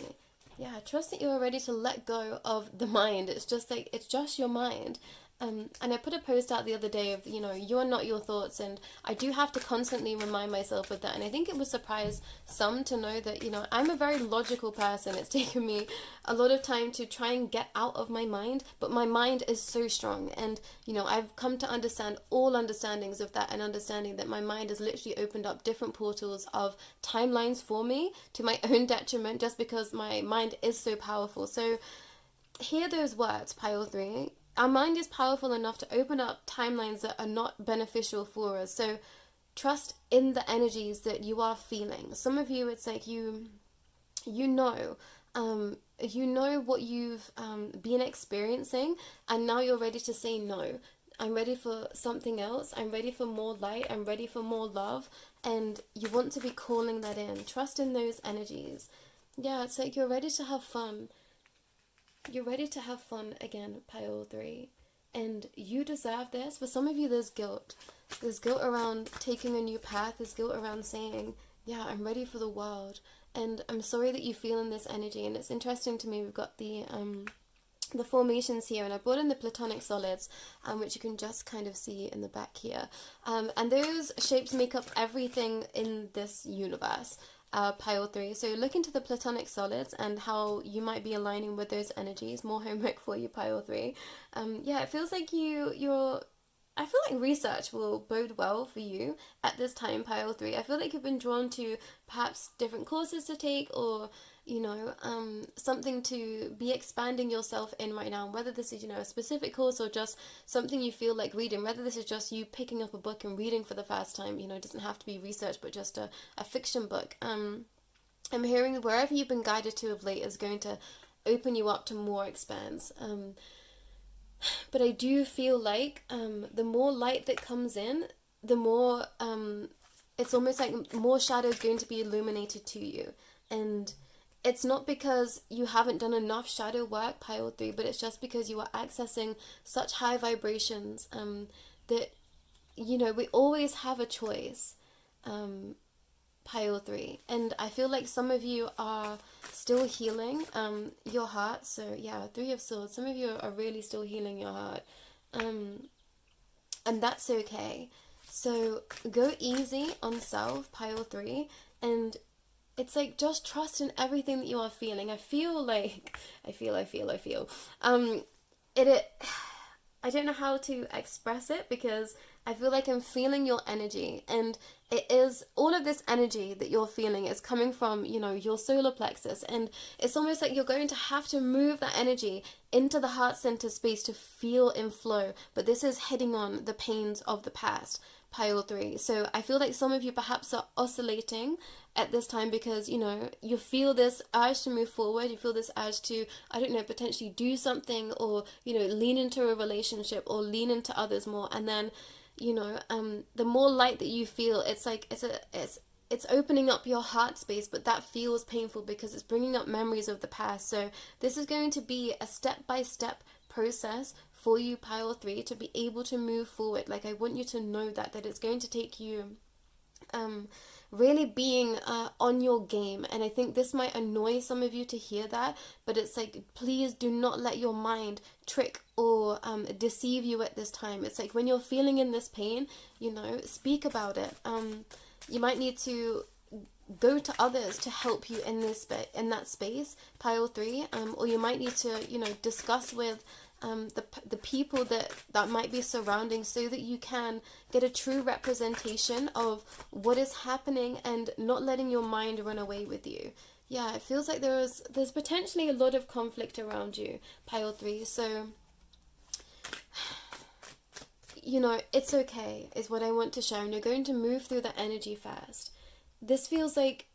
Yeah, trust that you are ready to let go of the mind. It's just like, it's just your mind. And I put a post out the other day of, you know, you're not your thoughts, and I do have to constantly remind myself of that. And I think it would surprise some to know that, you know, I'm a very logical person. It's taken me a lot of time to try and get out of my mind, but my mind is so strong. And, you know, I've come to understand all understandings of that, and understanding that my mind has literally opened up different portals of timelines for me to my own detriment, just because my mind is so powerful. So hear those words, pile 3. Our mind is powerful enough to open up timelines that are not beneficial for us. So trust in the energies that you are feeling. Some of you, it's like you know what you've been experiencing, and now you're ready to say no. I'm ready for something else. I'm ready for more light. I'm ready for more love. And you want to be calling that in. Trust in those energies. Yeah, it's like you're ready to have fun. You're ready to have fun again, Pile 3. And you deserve this. For some of you, there's guilt. There's guilt around taking a new path. There's guilt around saying, yeah, I'm ready for the world. And I'm sorry that you feel in this energy. And it's interesting to me, we've got the formations here, and I brought in the platonic solids, which you can just kind of see in the back here. And those shapes make up everything in this universe. Pile 3. So look into the platonic solids and how you might be aligning with those energies. More homework for you, Pile 3. Yeah, it feels like you're I feel like research will bode well for you at this time, Pile 3. I feel like you've been drawn to perhaps different courses to take, or something to be expanding yourself in right now, whether this is, a specific course or just something you feel like reading, whether this is just you picking up a book and reading for the first time, it doesn't have to be research, but just a fiction book. I'm hearing wherever you've been guided to of late is going to open you up to more expanse. But I do feel like the more light that comes in, the more, it's almost like more shadow is going to be illuminated to you. And it's not because you haven't done enough shadow work, Pile 3, but it's just because you are accessing such high vibrations that, we always have a choice, Pile 3. And I feel like some of you are still healing your heart. So, yeah, 3 of Swords. Some of you are really still healing your heart. And that's okay. So, go easy on self, Pile 3. And it's like, just trust in everything that you are feeling. I feel. I don't know how to express it, because I feel like I'm feeling your energy, and it is all of this energy that you're feeling is coming from, your solar plexus, and it's almost like you're going to have to move that energy into the heart center space to feel in flow. But this is hitting on the pains of the past, Pile 3. So I feel like some of you perhaps are oscillating at this time because, you feel this urge to move forward. You feel this urge to, potentially do something, or, lean into a relationship or lean into others more. And then, the more light that you feel, it's like, it's opening up your heart space, but that feels painful because it's bringing up memories of the past. So this is going to be a step-by-step process for you, Pile 3, to be able to move forward. Like, I want you to know that it's going to take you really being on your game. And I think this might annoy some of you to hear that, but it's like, please do not let your mind trick or deceive you at this time. It's like, when you're feeling in this pain, speak about it. You might need to go to others to help you in that space, Pile 3, or you might need to discuss with the people that might be surrounding, so that you can get a true representation of what is happening and not letting your mind run away with you. Yeah, it feels like there's potentially a lot of conflict around you, Pile 3. So, it's okay, is what I want to share. And you're going to move through the energy fast. This feels like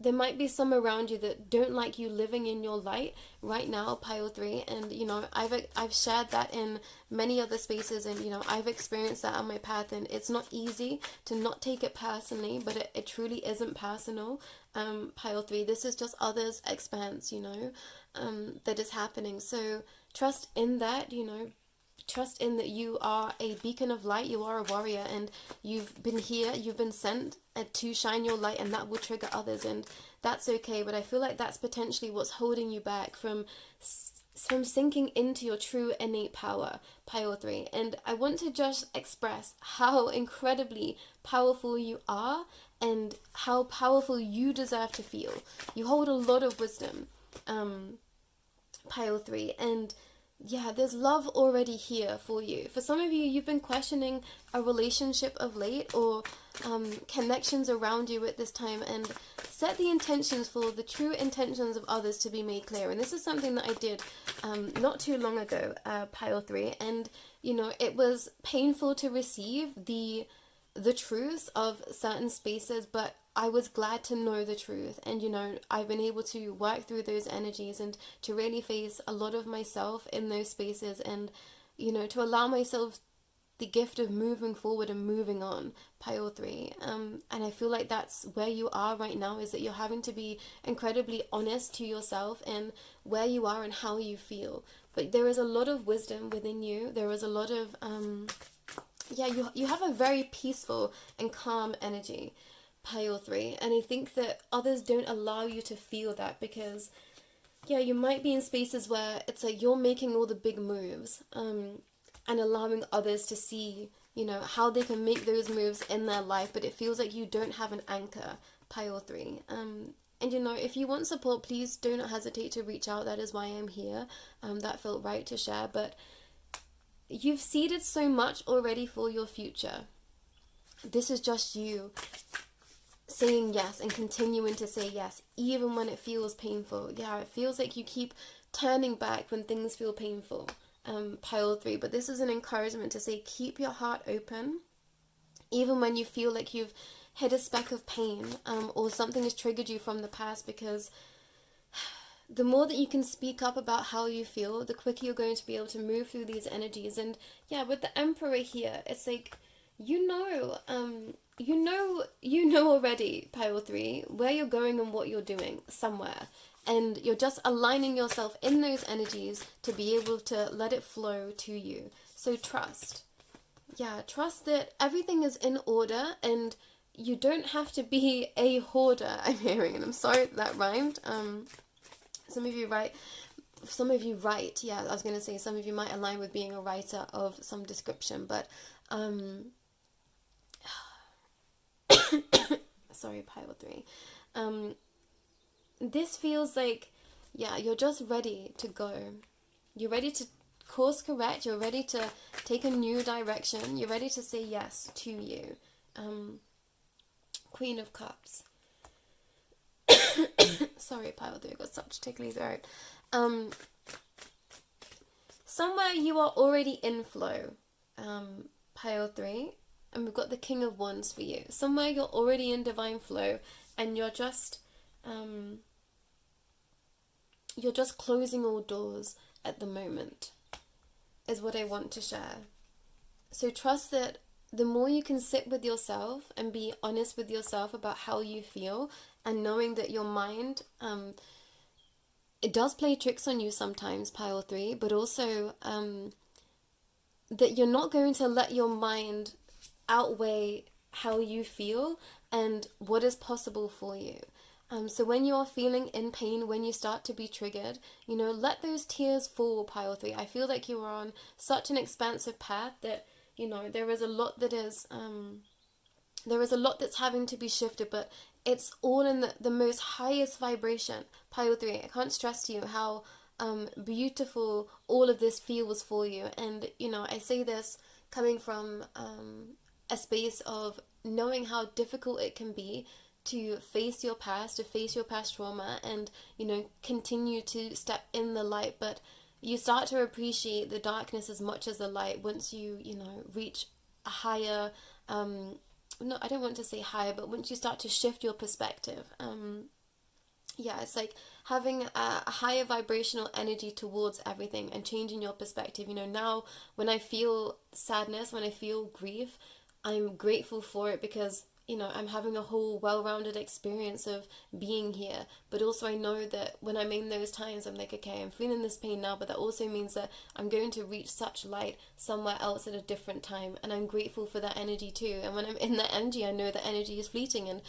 there might be some around you that don't like you living in your light right now, Pile 3. And, I've shared that in many other spaces, and, I've experienced that on my path. And it's not easy to not take it personally, but it truly isn't personal, Pile 3. This is just others' expanse, that is happening. So trust in that, trust in that you are a beacon of light. You are a warrior, and you've been here, you've been sent to shine your light, and that will trigger others, and that's okay. But I feel like that's potentially what's holding you back from sinking into your true innate power, Pile 3. And I want to just express how incredibly powerful you are, and how powerful you deserve to feel. You hold a lot of wisdom, Pile 3, and yeah, there's love already here for you. For some of you, you've been questioning a relationship of late, or connections around you at this time, and set the intentions for the true intentions of others to be made clear. And this is something that I did not too long ago, Pile 3, and it was painful to receive the truth of certain spaces, but I was glad to know the truth. And I've been able to work through those energies, and to really face a lot of myself in those spaces, and to allow myself the gift of moving forward and moving on, pile 3. And I feel like that's where you are right now, is that you're having to be incredibly honest to yourself in where you are and how you feel. But there is a lot of wisdom within you. There is a lot of, you have a very peaceful and calm energy, pile 3. And I think that others don't allow you to feel that, because you might be in spaces where it's like you're making all the big moves, and allowing others to see, how they can make those moves in their life, but it feels like you don't have an anchor, pile 3. And if you want support, please do not hesitate to reach out. That is why I'm here. That felt right to share. But you've seeded so much already for your future. This is just you saying yes and continuing to say yes, even when it feels painful. It feels like you keep turning back when things feel painful, pile 3. But this is an encouragement to say, keep your heart open, even when you feel like you've hit a speck of pain, or something has triggered you from the past, because the more that you can speak up about how you feel, the quicker you're going to be able to move through these energies. And with the Emperor here, it's like, you know already, pile 3, where you're going and what you're doing somewhere. And you're just aligning yourself in those energies to be able to let it flow to you. So trust. Trust that everything is in order, and you don't have to be a hoarder, I'm hearing. And I'm sorry that rhymed. Some of you write. I was going to say some of you might align with being a writer of some description. But, sorry, pile 3. This feels like, you're just ready to go. You're ready to course correct. You're ready to take a new direction. You're ready to say yes to you. Queen of Cups. Sorry, pile 3, I got such a tickly throat. Somewhere you are already in flow, pile 3. And we've got the King of Wands for you. Somewhere you're already in divine flow, and you're just closing all doors at the moment, is what I want to share. So trust that the more you can sit with yourself and be honest with yourself about how you feel, and knowing that your mind, it does play tricks on you sometimes, pile 3, but also that you're not going to let your mind outweigh how you feel and what is possible for you. So when you are feeling in pain, when you start to be triggered, let those tears fall, pile 3. I feel like you are on such an expansive path that, there is a lot that is, there is a lot that's having to be shifted, but it's all in the most highest vibration, pile 3. I can't stress to you how beautiful all of this feels for you. And, I say this coming from a space of knowing how difficult it can be to face your past trauma, and, continue to step in the light. But you start to appreciate the darkness as much as the light once you, reach a higher, no, I don't want to say higher, but once you start to shift your perspective. It's like having a higher vibrational energy towards everything and changing your perspective. Now when I feel sadness, when I feel grief, I'm grateful for it, because I'm having a whole well-rounded experience of being here. But also I know that when I'm in those times, I'm like, okay, I'm feeling this pain now, but that also means that I'm going to reach such light somewhere else at a different time, and I'm grateful for that energy too. And when I'm in that energy, I know that energy is fleeting, and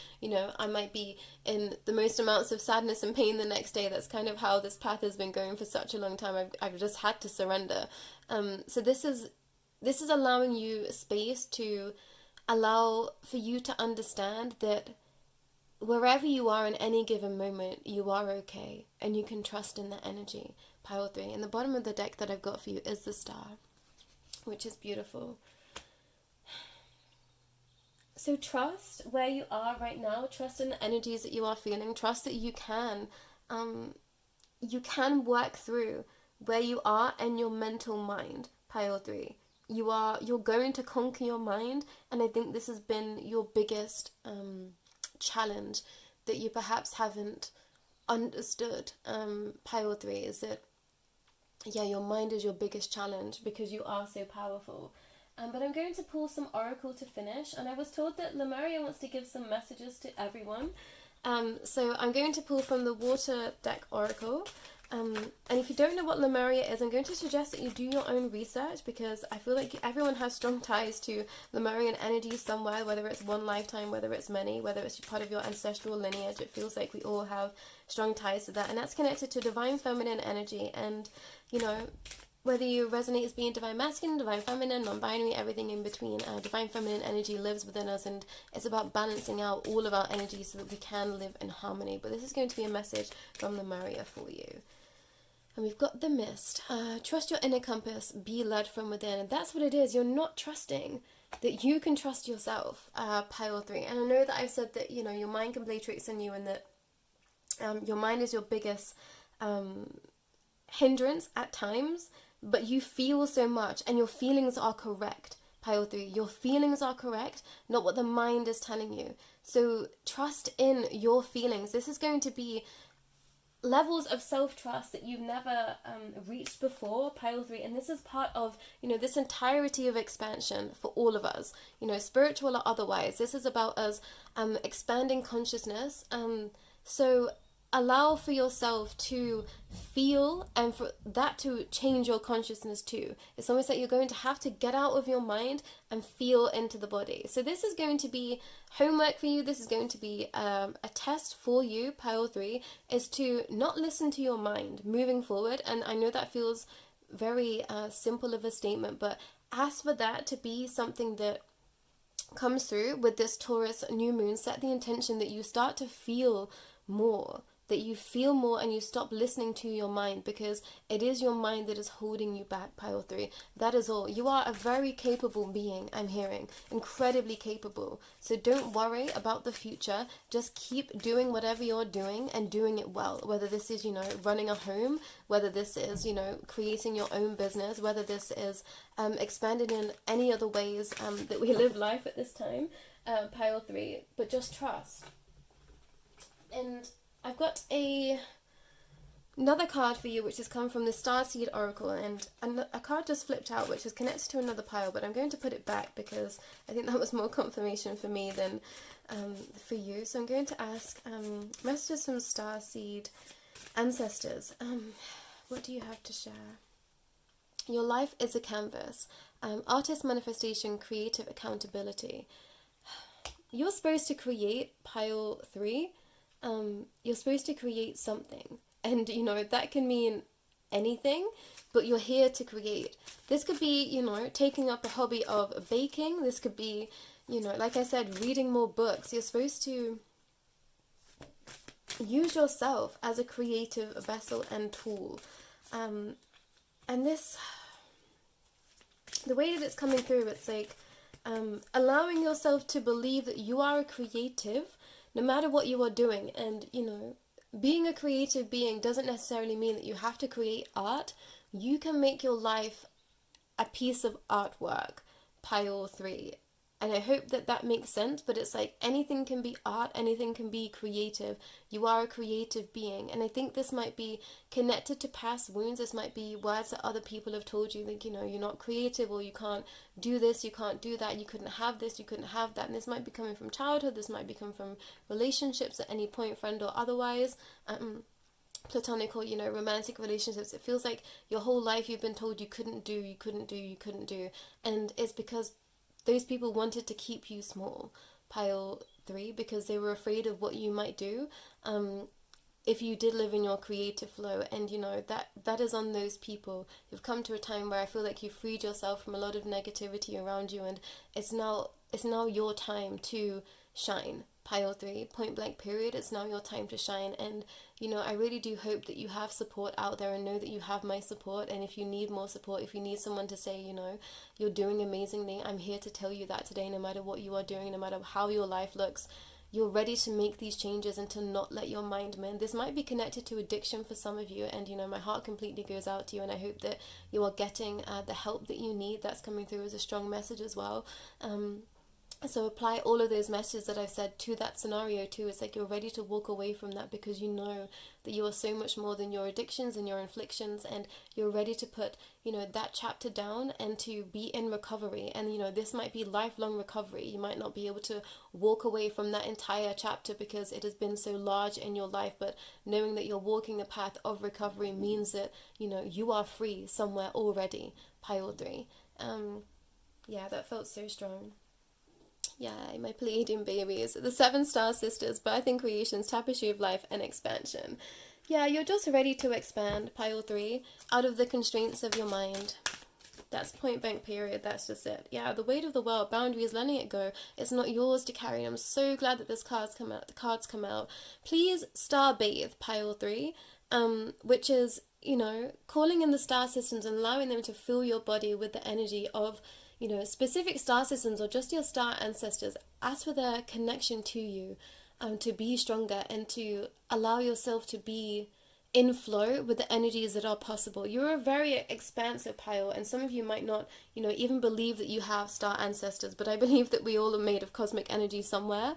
I might be in the most amounts of sadness and pain the next day. That's kind of how this path has been going for such a long time. I've just had to surrender. So this is allowing you space to allow for you to understand that wherever you are in any given moment, you are okay, and you can trust in the energy, pile 3. And the bottom of the deck that I've got for you is the Starr, which is beautiful. So trust where you are right now, trust in the energies that you are feeling, trust that you can work through where you are in your mental mind, pile 3. You're going to conquer your mind, and I think this has been your biggest challenge that you perhaps haven't understood, pile 3, is that your mind is your biggest challenge, because you are so powerful. But I'm going to pull some oracle to finish, and I was told that Lemuria wants to give some messages to everyone. So I'm going to pull from the water deck oracle. And if you don't know what Lemuria is, I'm going to suggest that you do your own research, because I feel like everyone has strong ties to Lemurian energy somewhere, whether it's one lifetime, whether it's many, whether it's part of your ancestral lineage. It feels like we all have strong ties to that, and that's connected to divine feminine energy. And, you know, whether you resonate as being divine masculine, divine feminine, non-binary, everything in between, divine feminine energy lives within us, and it's about balancing out all of our energy so that we can live in harmony. But this is going to be a message from Lemuria for you. And we've got the mist. Trust your inner compass, be led from within. And that's what it is. You're not trusting that you can trust yourself, pile 3. And I know that I've said that, you know, your mind can play tricks on you, and that your mind is your biggest hindrance at times, but you feel so much, and your feelings are correct, pile 3. Your feelings are correct, not what the mind is telling you. So trust in your feelings. This is going to be levels of self-trust that you've never reached before, pile 3, and this is part of, you know, this entirety of expansion for all of us, you know, spiritual or otherwise. This is about us expanding consciousness. So allow for yourself to feel, and for that to change your consciousness too. It's almost like you're going to have to get out of your mind and feel into the body. So this is going to be homework for you. This is going to be a test for you, pile 3, is to not listen to your mind moving forward. And I know that feels very simple of a statement, but ask for that to be something that comes through with this Taurus new moon. Set the intention that you start to feel more, that you feel more, and you stop listening to your mind, because it is your mind that is holding you back, pile 3. That is all. You are a very capable being, I'm hearing. Incredibly capable. So don't worry about the future. Just keep doing whatever you're doing, and doing it well. Whether this is, you know, running a home, whether this is, you know, creating your own business, whether this is expanding in any other ways that we live life at this time, pile 3. But just trust. And I've got another card for you, which has come from the Starseed Oracle, and a card just flipped out, which is connected to another pile, but I'm going to put it back because I think that was more confirmation for me than for you. So I'm going to ask messages from Starseed ancestors. What do you have to share? Your life is a canvas. Artist manifestation, creative accountability. You're supposed to create, pile 3. You're supposed to create something, and you know that can mean anything, but you're here to create. This could be, you know, taking up a hobby of baking. This could be, you know, like I said, reading more books. You're supposed to use yourself as a creative vessel and tool, and this, the way that it's coming through, it's like allowing yourself to believe that you are a creative no matter what you are doing. And, you know, being a creative being doesn't necessarily mean that you have to create art. You can make your life a piece of artwork, pile 3. And I hope that that makes sense, but it's like anything can be art, anything can be creative. You are a creative being. And I think this might be connected to past wounds. This might be words that other people have told you, like, you know, you're not creative, or you can't do this, you can't do that, you couldn't have this, you couldn't have that. And this might be coming from childhood, this might be coming from relationships at any point, friend or otherwise. Platonic or, you know, romantic relationships. It feels like your whole life you've been told you couldn't do, you couldn't do, you couldn't do. And it's because those people wanted to keep you small, pile 3, because they were afraid of what you might do if you did live in your creative flow. And, you know, that is on those people. You've come to a time where I feel like you've freed yourself from a lot of negativity around you, and it's now your time to shine, pile 3, point blank period. It's now your time to shine. And, you know, I really do hope that you have support out there, and know that you have my support. And if you need more support, if you need someone to say, you know, you're doing amazingly, I'm here to tell you that today. No matter what you are doing, no matter how your life looks, you're ready to make these changes and to not let your mind mend. This might be connected to addiction for some of you, and, you know, my heart completely goes out to you, and I hope that you are getting the help that you need. That's coming through as a strong message as well. So apply all of those messages that I've said to that scenario too. It's like you're ready to walk away from that because you know that you are so much more than your addictions and your inflictions, and you're ready to put, that chapter down and to be in recovery. And this might be lifelong recovery. You might not be able to walk away from that entire chapter because it has been so large in your life, but knowing that you're walking the path of recovery means that you are free somewhere already. Pile 3. Yeah, that felt so strong. Yeah, my Pleiadian babies, the 7 star sisters, birth and creations, tapestry of life, and expansion. Yeah, you're just ready to expand, pile 3, out of the constraints of your mind. That's point blank period. That's just it. Yeah, the weight of the world, boundaries, letting it go. It's not yours to carry. I'm so glad that this cards come out. The cards come out. Please star bathe, pile 3, which is calling in the star systems and allowing them to fill your body with the energy of specific star systems or just your star ancestors. Ask for their connection to you, to be stronger and to allow yourself to be in flow with the energies that are possible. You're a very expansive pile, and some of you might not, even believe that you have star ancestors, but I believe that we all are made of cosmic energy somewhere,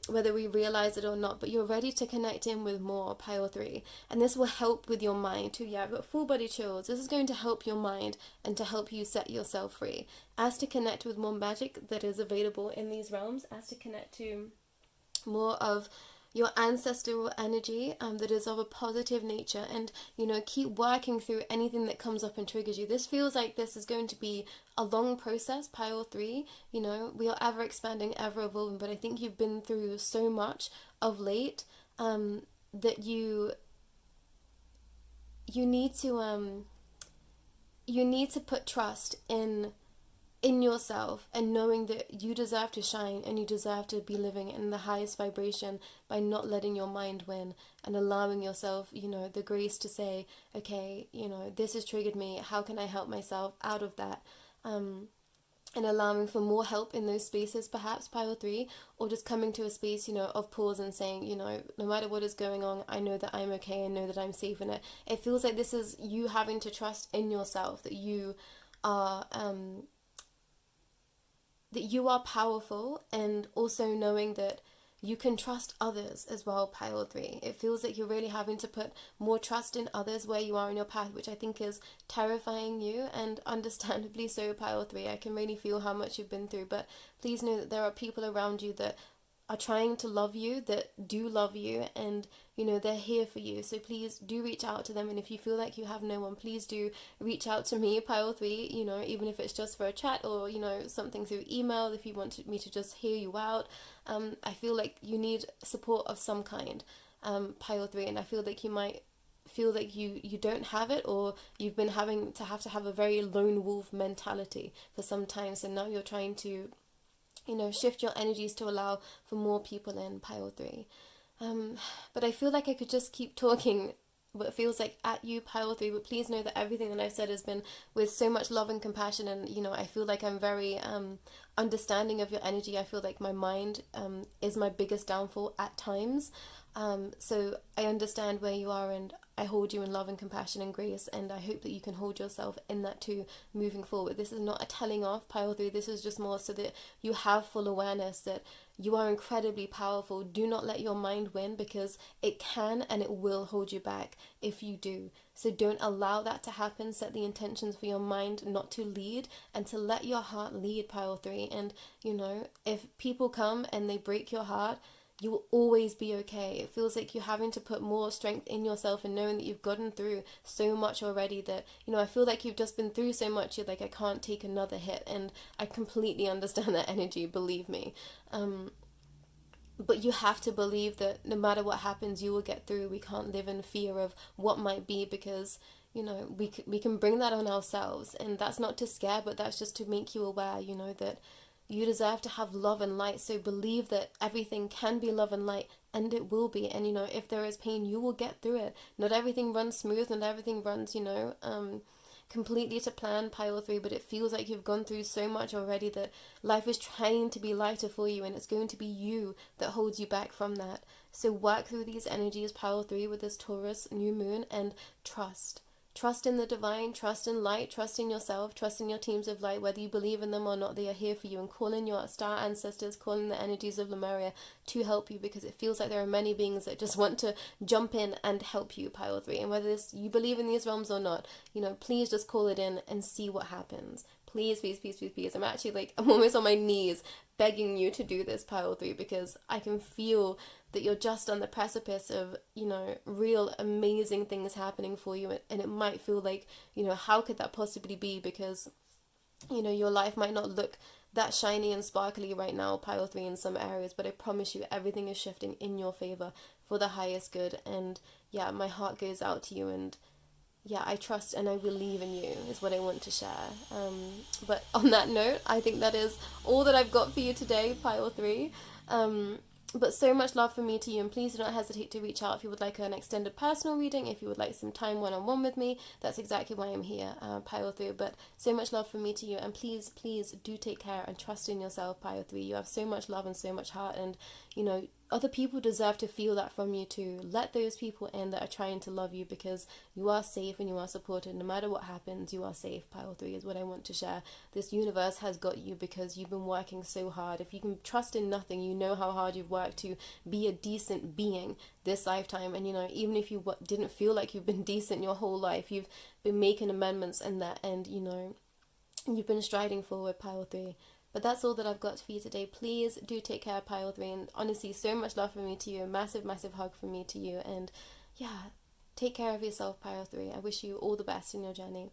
whether we realize it or not. But you're ready to connect in with more, pile 3, and this will help with your mind too. Yeah, I've got full body chills. This is going to help your mind and to help you set yourself free. As to connect with more magic that is available in these realms, as to connect to more of your ancestral energy that is of a positive nature, and keep working through anything that comes up and triggers you. This feels like this is going to be a long process, pile 3. We are ever expanding, ever evolving, but I think you've been through so much of late that you need to put trust in yourself, and knowing that you deserve to shine and you deserve to be living in the highest vibration by not letting your mind win, and allowing yourself the grace to say, okay, this has triggered me, how can I help myself out of that, and allowing for more help in those spaces, perhaps, pile 3, or just coming to a space of pause and saying, no matter what is going on, I know that I'm okay, I know that I'm safe in it. It feels like this is you having to trust in yourself, that you are powerful, and also knowing that you can trust others as well, pile 3. It feels like you're really having to put more trust in others where you are in your path, which I think is terrifying you, and understandably so, pile 3. I can really feel how much you've been through, but please know that there are people around you that are trying to love you, that do love you, and they're here for you. So please do reach out to them, and if you feel like you have no one, please do reach out to me, pile 3, even if it's just for a chat, or something through email, if you want me to just hear you out. I feel like you need support of some kind, pile 3, and I feel like you might feel like you don't have it, or you've been having to have a very lone wolf mentality for some time, so now you're trying to shift your energies to allow for more people in, pile 3. But I feel like I could just keep talking what feels like at you, pile 3, but please know that everything that I've said has been with so much love and compassion, and I feel like I'm very understanding of your energy. I feel like my mind is my biggest downfall at times, so I understand where you are, and I hold you in love and compassion and grace, and I hope that you can hold yourself in that too moving forward. This is not a telling off, pile 3. This is just more so that you have full awareness that you are incredibly powerful. Do not let your mind win, because it can and it will hold you back if you do. So don't allow that to happen. Set the intentions for your mind not to lead, and to let your heart lead, pile 3. And if people come and they break your heart, you will always be okay. It feels like you're having to put more strength in yourself, and knowing that you've gotten through so much already, that I feel like you've just been through so much, you're like, I can't take another hit, and I completely understand that energy, believe me. But you have to believe that no matter what happens, you will get through. We can't live in fear of what might be, because we can bring that on ourselves, and that's not to scare, but that's just to make you aware, that you deserve to have love and light. So believe that everything can be love and light, and it will be. And if there is pain, you will get through it. Not everything runs smooth, not everything runs completely to plan, pile 3, but it feels like you've gone through so much already that life is trying to be lighter for you, and it's going to be you that holds you back from that. So work through these energies, pile 3, with this Taurus new moon, and trust trust in the divine, trust in light, trust in yourself, trust in your teams of light, whether you believe in them or not. They are here for you, and call in your star ancestors, call in the energies of Lemuria to help you, because it feels like there are many beings that just want to jump in and help you, pile 3. And whether you believe in these realms or not, please just call it in and see what happens. Please, please, please, please, please. I'm almost on my knees begging you to do this, pile 3, because I can feel that you're just on the precipice of, real amazing things happening for you. And it might feel like, how could that possibly be? Because, your life might not look that shiny and sparkly right now, pile 3, in some areas, but I promise you everything is shifting in your favor for the highest good. And yeah, my heart goes out to you, and yeah, I trust and I believe in you is what I want to share. But on that note, I think that is all that I've got for you today, pile 3. But so much love from me to you, and please do not hesitate to reach out if you would like an extended personal reading, if you would like some time one-on-one with me. That's exactly why I'm here, pile 3. But so much love from me to you, and please, please do take care and trust in yourself, pile 3. You have so much love and so much heart, and other people deserve to feel that from you too. Let those people in that are trying to love you, because you are safe and you are supported. No matter what happens, you are safe, pile 3, is what I want to share. This universe has got you because you've been working so hard. If you can trust in nothing, you know how hard you've worked to be a decent being this lifetime. And even if you didn't feel like you've been decent your whole life, you've been making amendments in that, and you've been striding forward, pile 3. But that's all that I've got for you today. Please do take care, pile 3. And honestly, so much love from me to you. A massive, massive hug from me to you. And yeah, take care of yourself, pile 3. I wish you all the best in your journey.